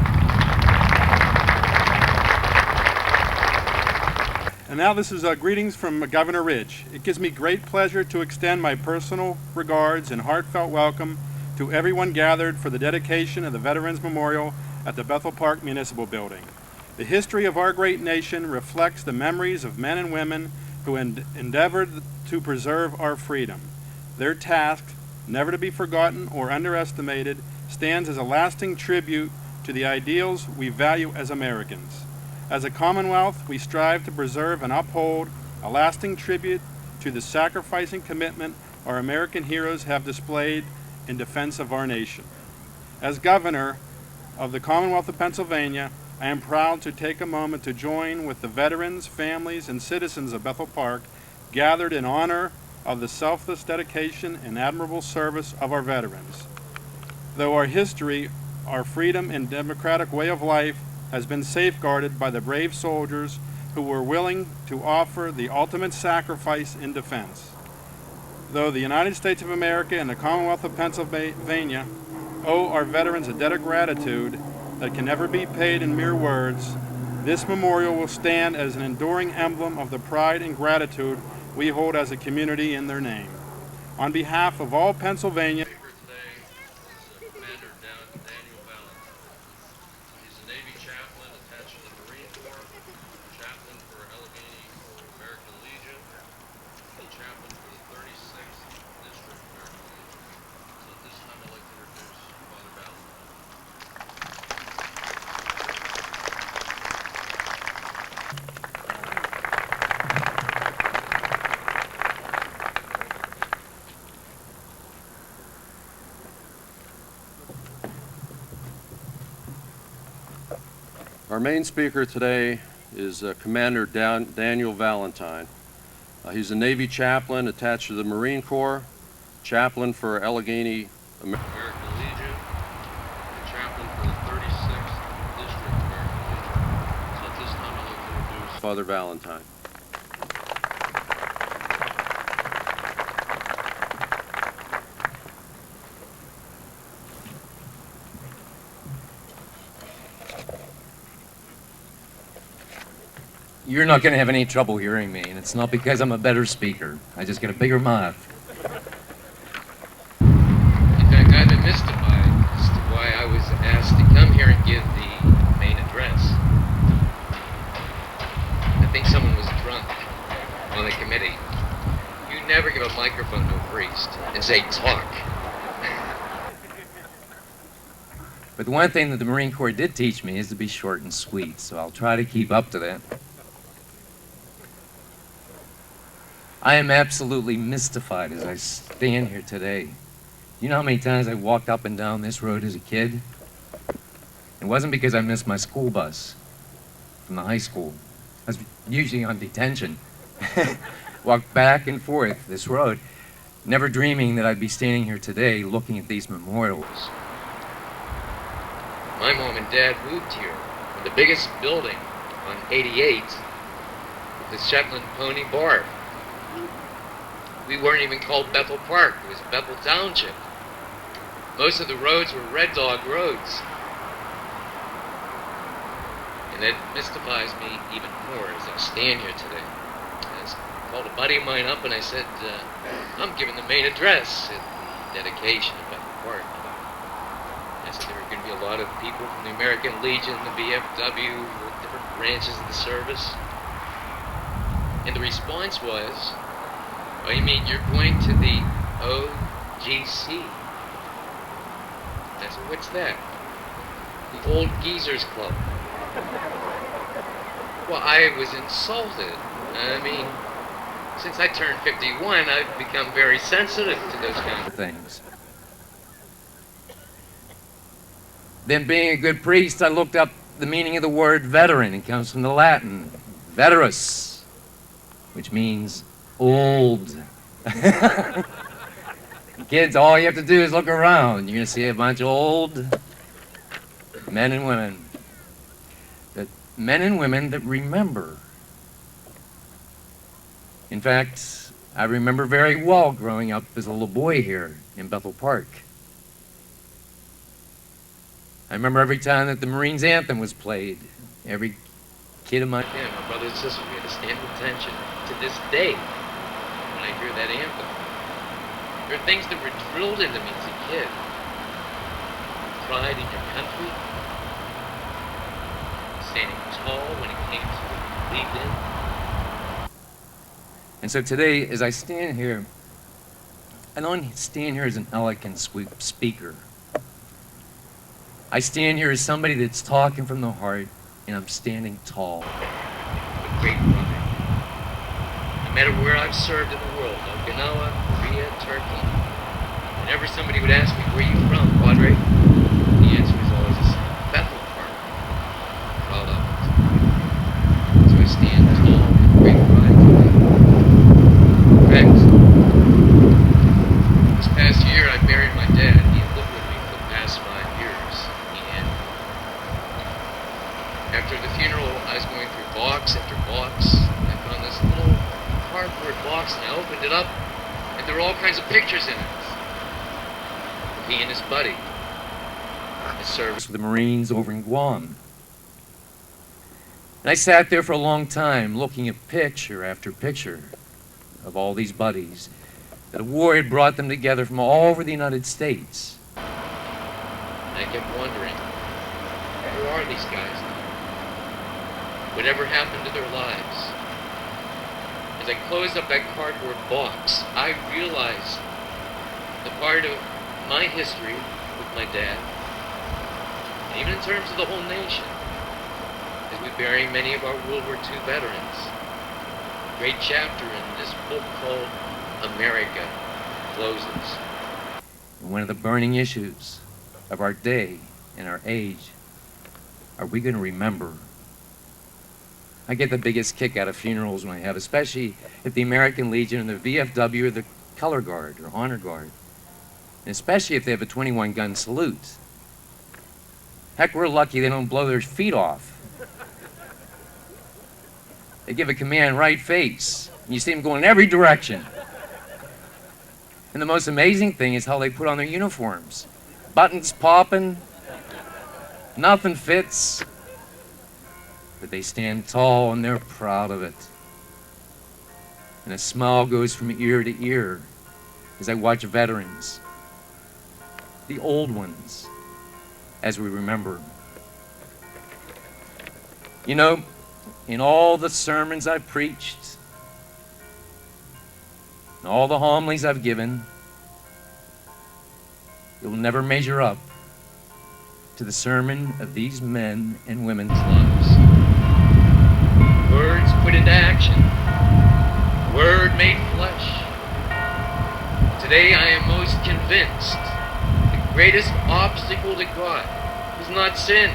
And now this is greetings from Governor Ridge. It gives me great pleasure to extend my personal regards and heartfelt welcome to everyone gathered for the dedication of the Veterans Memorial at the Bethel Park Municipal Building. The history of our great nation reflects the memories of men and women who endeavored to preserve our freedom. Their task, never to be forgotten or underestimated, stands as a lasting tribute to the ideals we value as Americans. As a Commonwealth, we strive to preserve and uphold a lasting tribute to the sacrifice and commitment our American heroes have displayed in defense of our nation. As Governor of the Commonwealth of Pennsylvania, I am proud to take a moment to join with the veterans, families, and citizens of Bethel Park gathered in honor of the selfless dedication and admirable service of our veterans. Though our history, our freedom, and democratic way of life has been safeguarded by the brave soldiers who were willing to offer the ultimate sacrifice in defense. Though the United States of America and the Commonwealth of Pennsylvania owe our veterans a debt of gratitude that can never be paid in mere words, this memorial will stand as an enduring emblem of the pride and gratitude we hold as a community in their name. On behalf of all Pennsylvania, Commander Daniel Valentine. He's a Navy chaplain attached to the Marine Corps, chaplain for Allegheny American Legion, and chaplain for the 36th District American Legion. So at this time I'd like to introduce Father Valentine. Our main speaker today is Commander Daniel Valentine. He's a Navy chaplain attached to the Marine Corps, chaplain for Allegheny American Legion, and chaplain for the 36th District American Legion. So at this time I'd like to introduce Father Valentine. You're not going to have any trouble hearing me, and it's not because I'm a better speaker. I just got a bigger mouth. In fact, I've been mystified as to why I was asked to come here and give the main address. I think someone was drunk on the committee. You never give a microphone to a priest and say, talk. But the one thing that the Marine Corps did teach me is to be short and sweet, so I'll try to keep up to that. I am absolutely mystified as I stand here today. You know how many times I walked up and down this road as a kid? It wasn't because I missed my school bus from the high school. I was usually on detention. Walked back and forth this road, never dreaming that I'd be standing here today looking at these memorials. My mom and dad moved here in the biggest building on 88, the Shetland Pony Bar. We weren't even called Bethel Park, it was Bethel Township. Most of the roads were Red Dog roads. And that mystifies me even more as I stand here today. I called a buddy of mine up and I said, I'm giving the main address at the dedication of Bethel Park. I said there were going to be a lot of people from the American Legion, the VFW, different branches of the service. And the response was, oh, you mean you're going to the OGC? I said, what's that? The Old Geezers Club. Well, I was insulted. I mean, since I turned 51, I've become very sensitive to those kinds of things. Then being a good priest, I looked up the meaning of the word veteran. It comes from the Latin, veterus, which means old. Kids, all you have to do is look around. You're going to see a bunch of old men and women. Men and women that remember. In fact, I remember very well growing up as a little boy here in Bethel Park. I remember every time that the Marines anthem was played, every kid of mine, my brothers and sisters, we had to stand at attention to this day when I hear that anthem. There are things that were drilled into me as a kid. Pride in your country, standing tall when it came to believed in. And so today, as I stand here, I don't stand here as an eloquent speaker. I stand here as somebody that's talking from the heart, and I'm standing tall. With great pride. No matter where I've served in the world, Okinawa, Korea, Turkey, whenever somebody would ask me, where are you from, Padre? The answer is always the same. Bethel Park. Proud of it. So I stand tall with great pride today. In fact, this past year I buried my dad. He lived with me for the past 5 years. And after the funeral, I was going through box after box. I found this little cardboard box and I opened it up, and there were all kinds of pictures in it. He and his buddy. His service with the Marines over in Guam. And I sat there for a long time looking at picture after picture of all these buddies. That a war had brought them together from all over the United States. And I kept wondering, where are these guys now? Whatever happened to their lives? As I closed up that cardboard box, I realized the part of my history with my dad, and even in terms of the whole nation, as we bury many of our World War II veterans. A great chapter in this book called America closes. One of the burning issues of our day and our age, are we going to remember? I get the biggest kick out of funerals when I have, especially if the American Legion and the VFW or the Color Guard or Honor Guard, and especially if they have a 21-gun salute. Heck, we're lucky they don't blow their feet off. They give a command right face, and you see them going in every direction. And the most amazing thing is how they put on their uniforms. Buttons popping, nothing fits. but they stand tall and they're proud of it. And a smile goes from ear to ear as I watch veterans, the old ones, as we remember. You know, in all the sermons I've preached, and all the homilies I've given, it will never measure up to the sermon of these men and women's lives. Words put into action. Word made flesh. Today I am most convinced the greatest obstacle to God is not sin.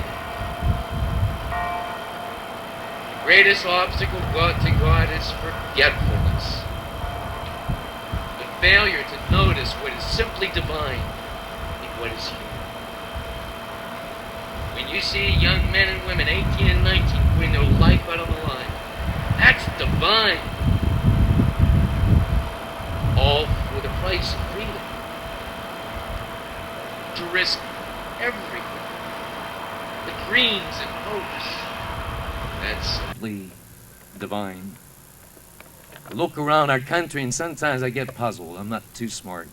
The greatest obstacle to God is forgetfulness. The failure to notice what is simply divine in what is human. When you see young men and women, 18 and 19, putting their life out on the line, that's divine. All for the price of freedom. To risk everything. The dreams and hopes. That's simply divine. I look around our country and sometimes I get puzzled. I'm not too smart.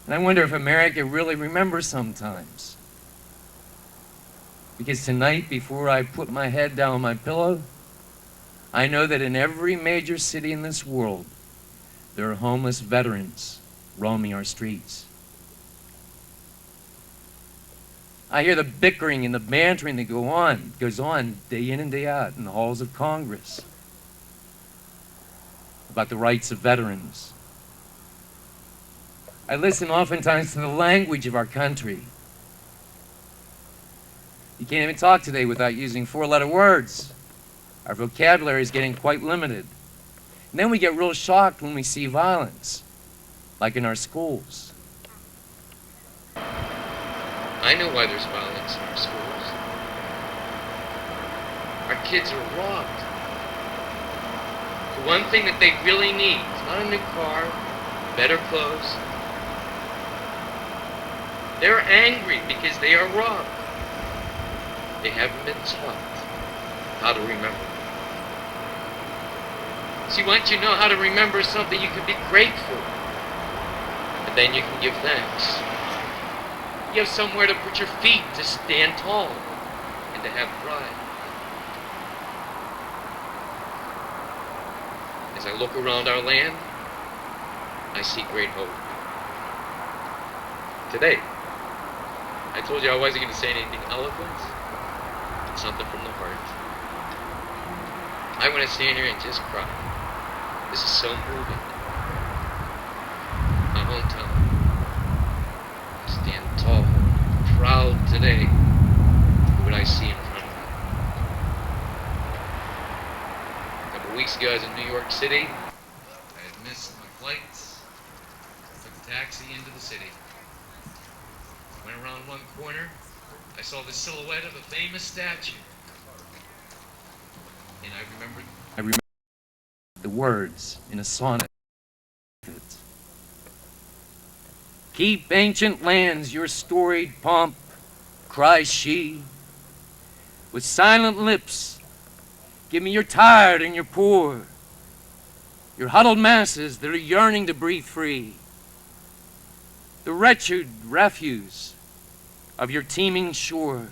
And I wonder if America really remembers sometimes. Because tonight, before I put my head down on my pillow, I know that in every major city in this world, there are homeless veterans roaming our streets. I hear the bickering and the bantering that goes on day in and day out in the halls of Congress about the rights of veterans. I listen oftentimes to the language of our country. You can't even talk today without using four-letter words. Our vocabulary is getting quite limited. And then we get real shocked when we see violence, like in our schools. I know why there's violence in our schools. Our kids are robbed. The one thing that they really need is not a new car, better clothes. They're angry because they are robbed. They haven't been taught how to remember. See, once you know how to remember something, you can be grateful. And then you can give thanks. You have somewhere to put your feet, to stand tall, and to have pride. As I look around our land, I see great hope. Today, I told you I wasn't going to say anything eloquent, but something from the heart. I want to stand here and just cry. This is so moving. My hometown. Stand tall, proud today for what I see in front of me. A couple weeks ago I was in New York City. I had missed my flights. Took a taxi into the city. Went around one corner. I saw the silhouette of a famous statue. And I remembered the words in a sonnet. Keep ancient lands your storied pomp, cries she. With silent lips, give me your tired and your poor, your huddled masses that are yearning to breathe free. The wretched refuse of your teeming shore.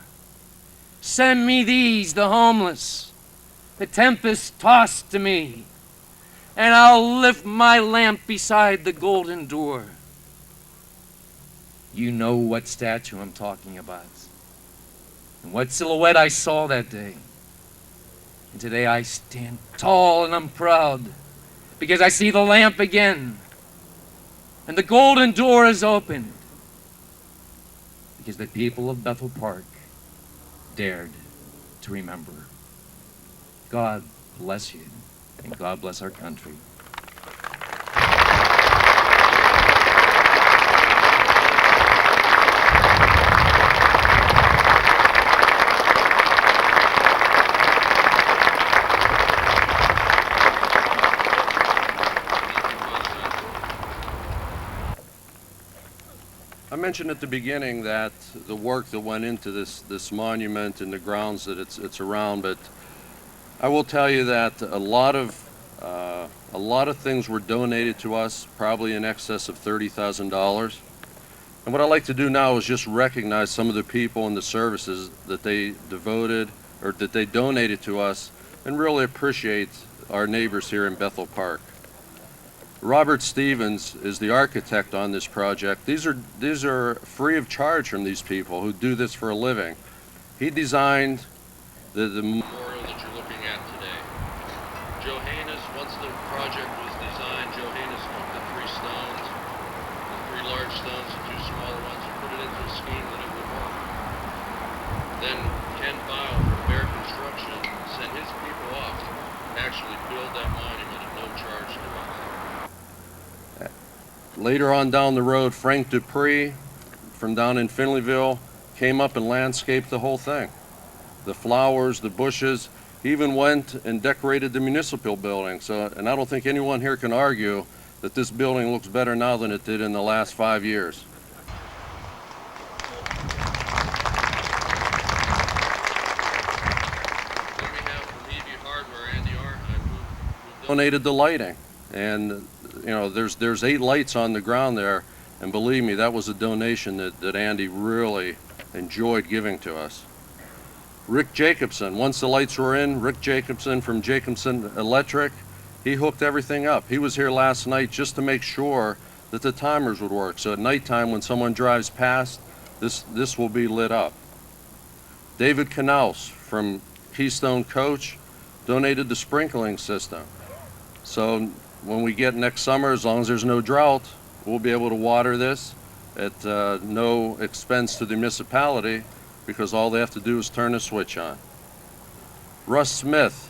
Send me these, the homeless, the tempest tossed to me, and I'll lift my lamp beside the golden door. You know what statue I'm talking about, and what silhouette I saw that day. And today I stand tall and I'm proud, because I see the lamp again, and the golden door is opened, because the people of Bethel Park dared to remember. God bless you, and God bless our country. mentioned at the beginning that the work that went into this monument and the grounds that it's around, but I will tell you that a lot of things were donated to us, probably in excess of $30,000. And what I'd like to do now is just recognize some of the people and the services that they devoted or that they donated to us, and really appreciate our neighbors here in Bethel Park. Robert Stevens is the architect on this project. These are free of charge from these people who do this for a living. He designed the memorial that you're looking at today. Johannes, once the project was designed, Johannes took the 3 stones, the 3 large stones, the 2 smaller ones, and put it into a scheme that it would work. Then Ken Bile from Bear Construction sent his people off to actually build that monument at no charge to us. Later on down the road, Frank Dupree from down in Finleyville came up and landscaped the whole thing. The flowers, the bushes, he even went and decorated the municipal building. So, and I don't think anyone here can argue that this building looks better now than it did in the last 5 years. Then we have from EV Hardware, Andy Arheim, who donated the lighting. And you know, there's 8 lights on the ground there, and believe me, that was a donation that Andy really enjoyed giving to us. Rick Jacobson, once the lights were in, Rick Jacobson from Jacobson Electric, he hooked everything up. He was here last night just to make sure that the timers would work. So at nighttime when someone drives past, this will be lit up. David Knaus from Keystone Coach donated the sprinkling system. So when we get next summer, as long as there's no drought, we'll be able to water this at no expense to the municipality, because all they have to do is turn a switch on. Russ Smith,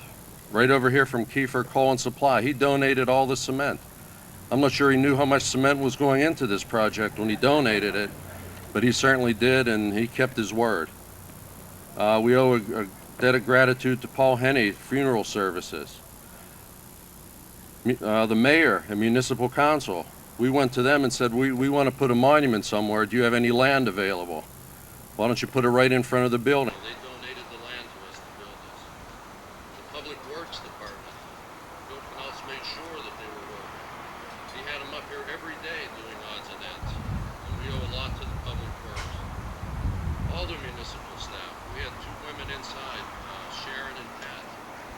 right over here from Kiefer Coal and Supply, he donated all the cement. I'm not sure he knew how much cement was going into this project when he donated it, but he certainly did, and he kept his word. We owe a debt of gratitude to Paul Henney, Funeral Services. The mayor and municipal council, we went to them and said, we want to put a monument somewhere. Do you have any land available? Why don't you put it right in front of the building? They donated the land to us to build this. The Public Works Department, Bill Knaus made sure that they were working. He had them up here every day doing odds and ends, and we owe a lot to the Public Works. All the municipal staff, we had 2 women inside, Sharon and Pat,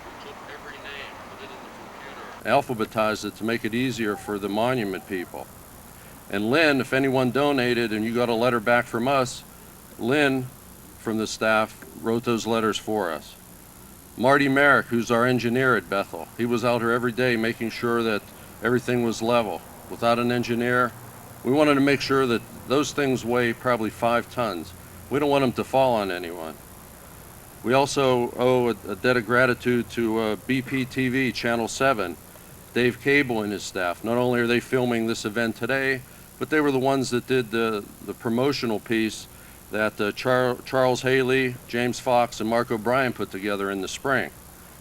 who took every name, put it in the computer, alphabetized it to make it easier for the monument people. And Lynn, if anyone donated and you got a letter back from us, Lynn from the staff wrote those letters for us. Marty Merrick, who's our engineer at Bethel, he was out here every day making sure that everything was level. Without an engineer, we wanted to make sure that those things weigh probably 5 tons. We don't want them to fall on anyone. We also owe a debt of gratitude to BPTV Channel 7, Dave Cable and his staff. Not only are they filming this event today, but they were the ones that did the promotional piece that Charles Haley, James Fox, and Mark O'Brien put together in the spring.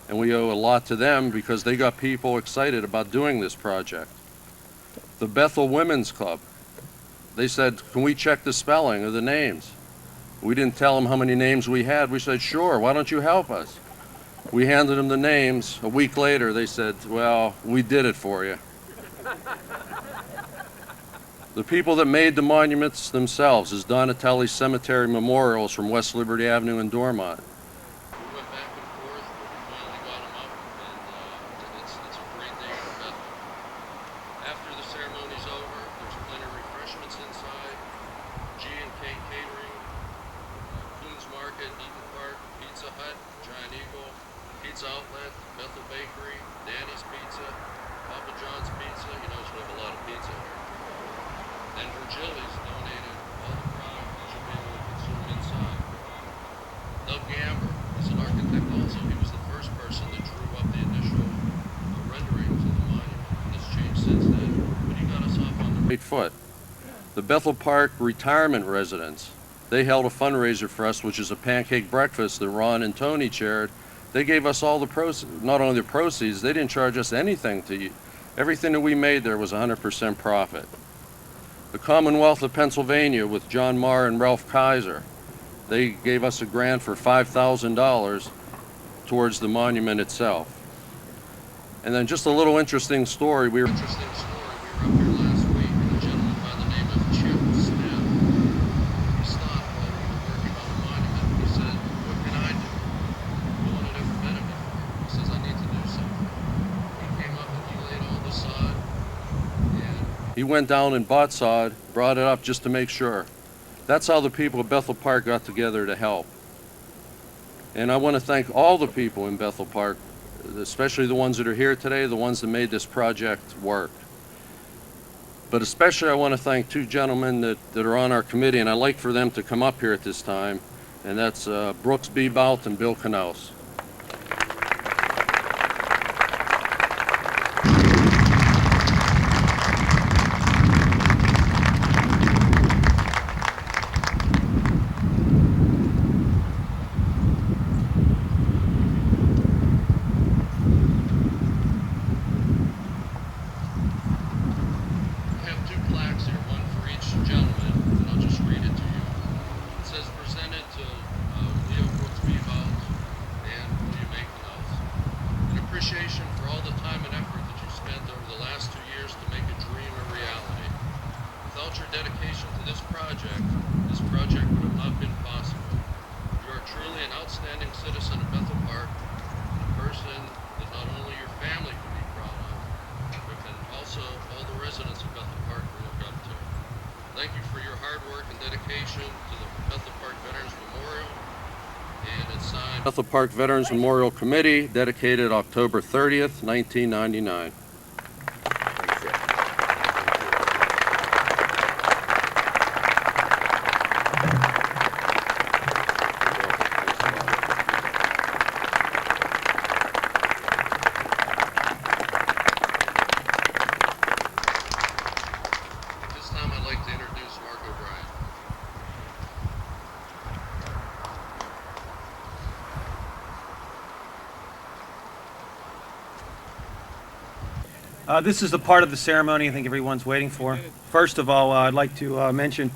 And we owe a lot to them because they got people excited about doing this project. The Bethel Women's Club, they said, can we check the spelling of the names? We didn't tell them how many names we had. We said, sure, why don't you help us? We handed them the names. A week later, they said, well, we did it for you. The people that made the monuments themselves is Donatelli Cemetery Memorials from West Liberty Avenue in Dormont. We went back and forth, but we finally got them up, and it's a great day for Bethel. After the ceremony's over, there's plenty of refreshments inside. G&K Catering, Coons Market, Eaton Park, Pizza Hut, Giant Eagle, Pizza Outlet, Bethel Bakery, Danny's Pizza, Papa John's Pizza. You notice we have a lot of pizza here. And Virgili's donated all the product that you'll be able to consume inside. Doug Gamber is an architect also. He was the first person that drew up the initial renderings of the monument. And it's changed since then, but he got us off on the right foot. The Bethel Park Retirement Residence, they held a fundraiser for us, which is a pancake breakfast that Ron and Tony chaired. They gave us all the proceeds, not only the proceeds, they didn't charge us anything to eat. Everything that we made there was 100% profit. The Commonwealth of Pennsylvania with John Marr and Ralph Kaiser. They gave us a grant for $5,000 towards the monument itself. And then just a little interesting story. We were up here last week, and a gentleman by the name of Chip Smith, he stopped while we were working on the monument. He said, "What can I do? No one had ever met him before." He says, "I need to do something." He came up and he laid all the sod, and he went down and bought sod, brought it up just to make sure. That's how the people of Bethel Park got together to help. And I want to thank all the people in Bethel Park, especially the ones that are here today, the ones that made this project work. But especially I want to thank two gentlemen that are on our committee, and I'd like for them to come up here at this time, and that's Brooks Bebout and Bill Knaus. Appreciation for all the time and effort that you spent over the last 2 years to make a dream a reality. Without your dedication to this project would have not been possible. You are truly an outstanding citizen of Bethel Park, and a person that not only your family can be proud of, but can also all the residents of Bethel Park can look up to. Thank you for your hard work and dedication to the Bethel Park Veterans Memorial. And it's signed Bethel Park Veterans Memorial Committee, dedicated October 30th, 1999. At this time, I'd like to introduce Mark O'Brien. This is the part of the ceremony I think everyone's waiting for. First of all, I'd like to mention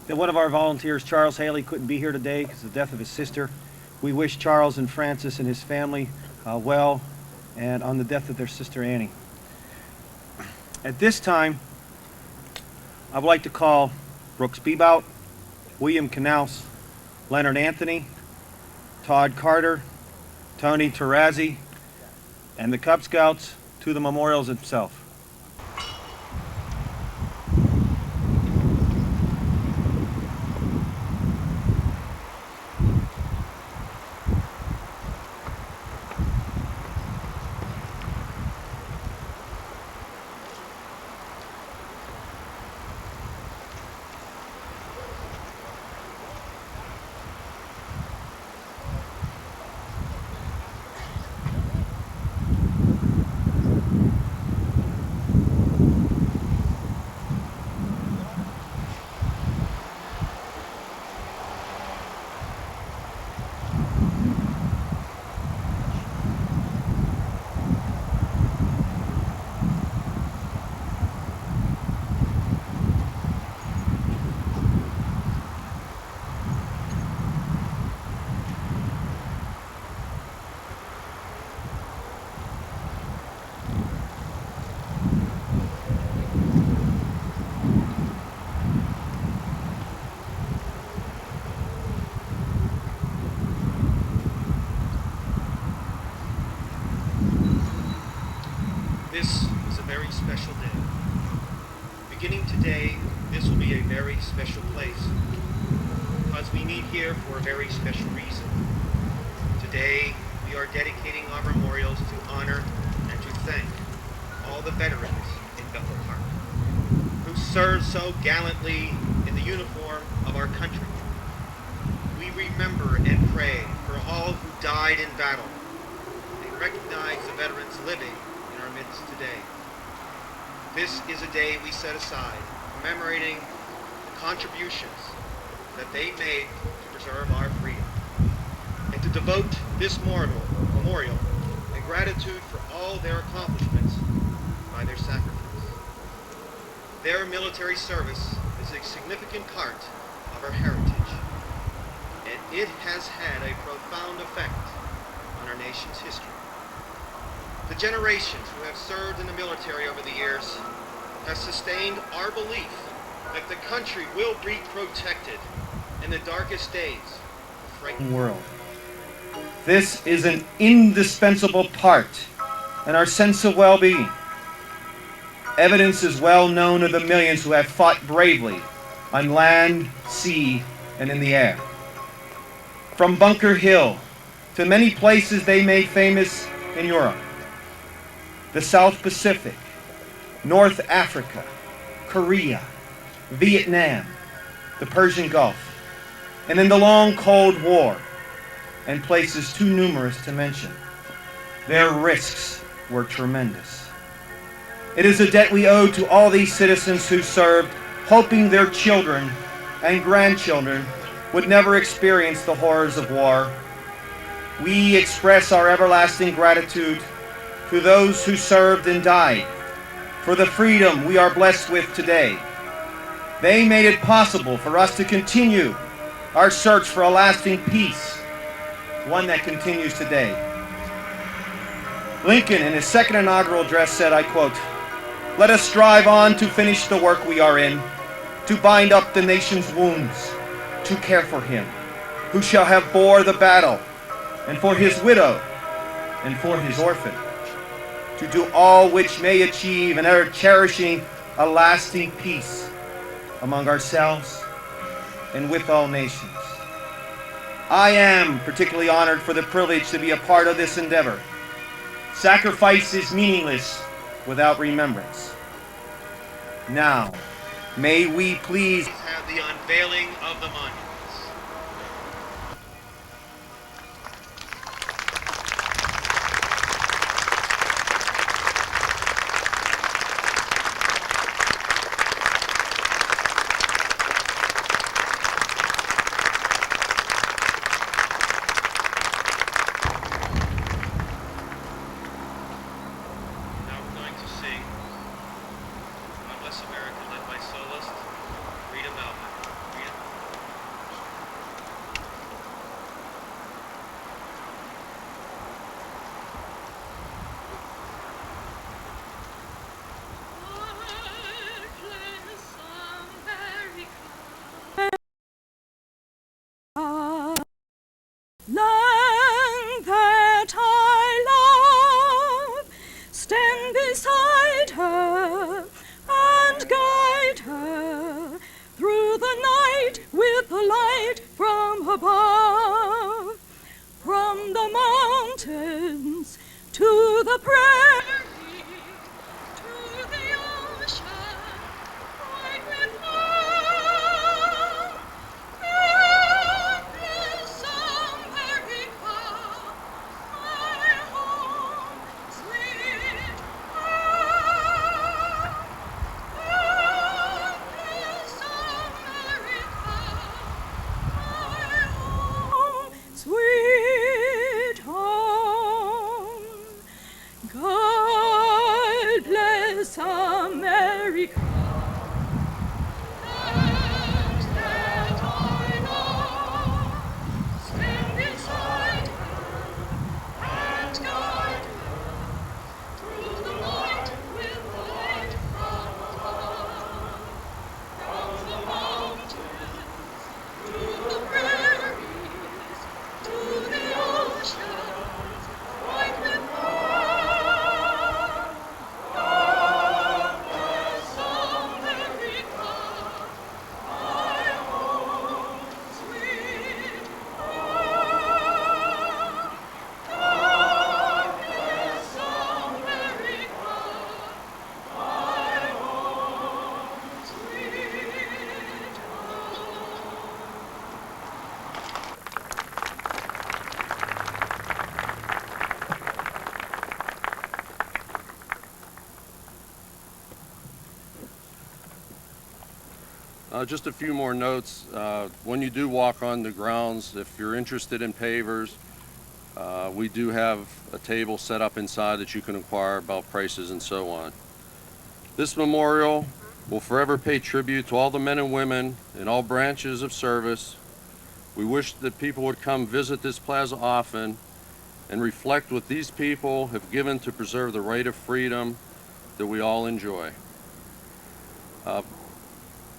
that one of our volunteers, Charles Haley, couldn't be here today because of the death of his sister. We wish Charles and Francis and his family well, and on the death of their sister Annie. At this time, I would like to call Brooks Bebout, William Knaus, Leonard Anthony, Todd Carter, Tony Tarazzi, and the Cub Scouts to the memorials itself. This is a very special day. Beginning today, this will be a very special place, because we meet here for a very special reason. Today, we are dedicating our memorials to honor and to thank all the veterans in Bethel Park, who served so gallantly in the uniform of our country. We remember and pray for all who died in battle, and recognize the veterans living in our midst today. This is a day we set aside, commemorating the contributions that they made to preserve our freedom, and to devote this memorial in gratitude for all their accomplishments by their sacrifice. Their military service a significant part of our heritage, and it has had a profound effect on our nation's history. The generations who have served in the military over the years have sustained our belief that the country will be protected in the darkest days of frightening world. This is an indispensable part in our sense of well-being. Evidence is well known of the millions who have fought bravely on land, sea, and in the air. From Bunker Hill to many places they made famous in Europe, the South Pacific, North Africa, Korea, Vietnam, the Persian Gulf, and in the long Cold War, and places too numerous to mention. Their risks were tremendous. It is a debt we owe to all these citizens who served, hoping their children and grandchildren would never experience the horrors of war. We express our everlasting gratitude to those who served and died for the freedom we are blessed with today. They made it possible for us to continue our search for a lasting peace, one that continues today. Lincoln, in his second inaugural address, said, I quote, "Let us strive on to finish the work we are in, to bind up the nation's wounds, to care for him, who shall have bore the battle, and for his widow, and for his orphan, to do all which may achieve and ever cherishing a lasting peace among ourselves and with all nations." I am particularly honored for the privilege to be a part of this endeavor. Sacrifice is meaningless without remembrance. Now, may we please have the unveiling of the monuments. Land that I love, stand beside her and guide her through the night with the light from above, from the mountains to the prairie, to the ocean, right with her. Sweet home, God bless America. Land that I love, stand beside her and guide her through the night with the light from above, from the mountains to the prairies, to the oceans, right with her. God bless America, my home, sweet home. God bless America, my home, sweet home. Just a few more notes. When you do walk on the grounds, if you're interested in pavers, we do have a table set up inside that you can inquire about prices and so on. This memorial will forever pay tribute to all the men and women in all branches of service. We wish that people would come visit this plaza often and reflect what these people have given to preserve the right of freedom that we all enjoy.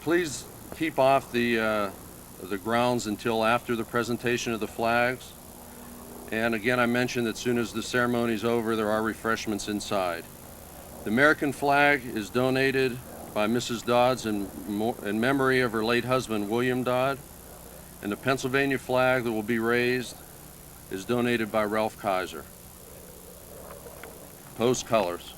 Please keep off the grounds until after the presentation of the flags. And again, I mentioned that as soon as the ceremony is over, there are refreshments inside. The American flag is donated by Mrs. Dodds in memory of her late husband, William Dodd. And the Pennsylvania flag that will be raised is donated by Ralph Kaiser. Post colors.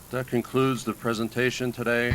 That concludes the presentation today.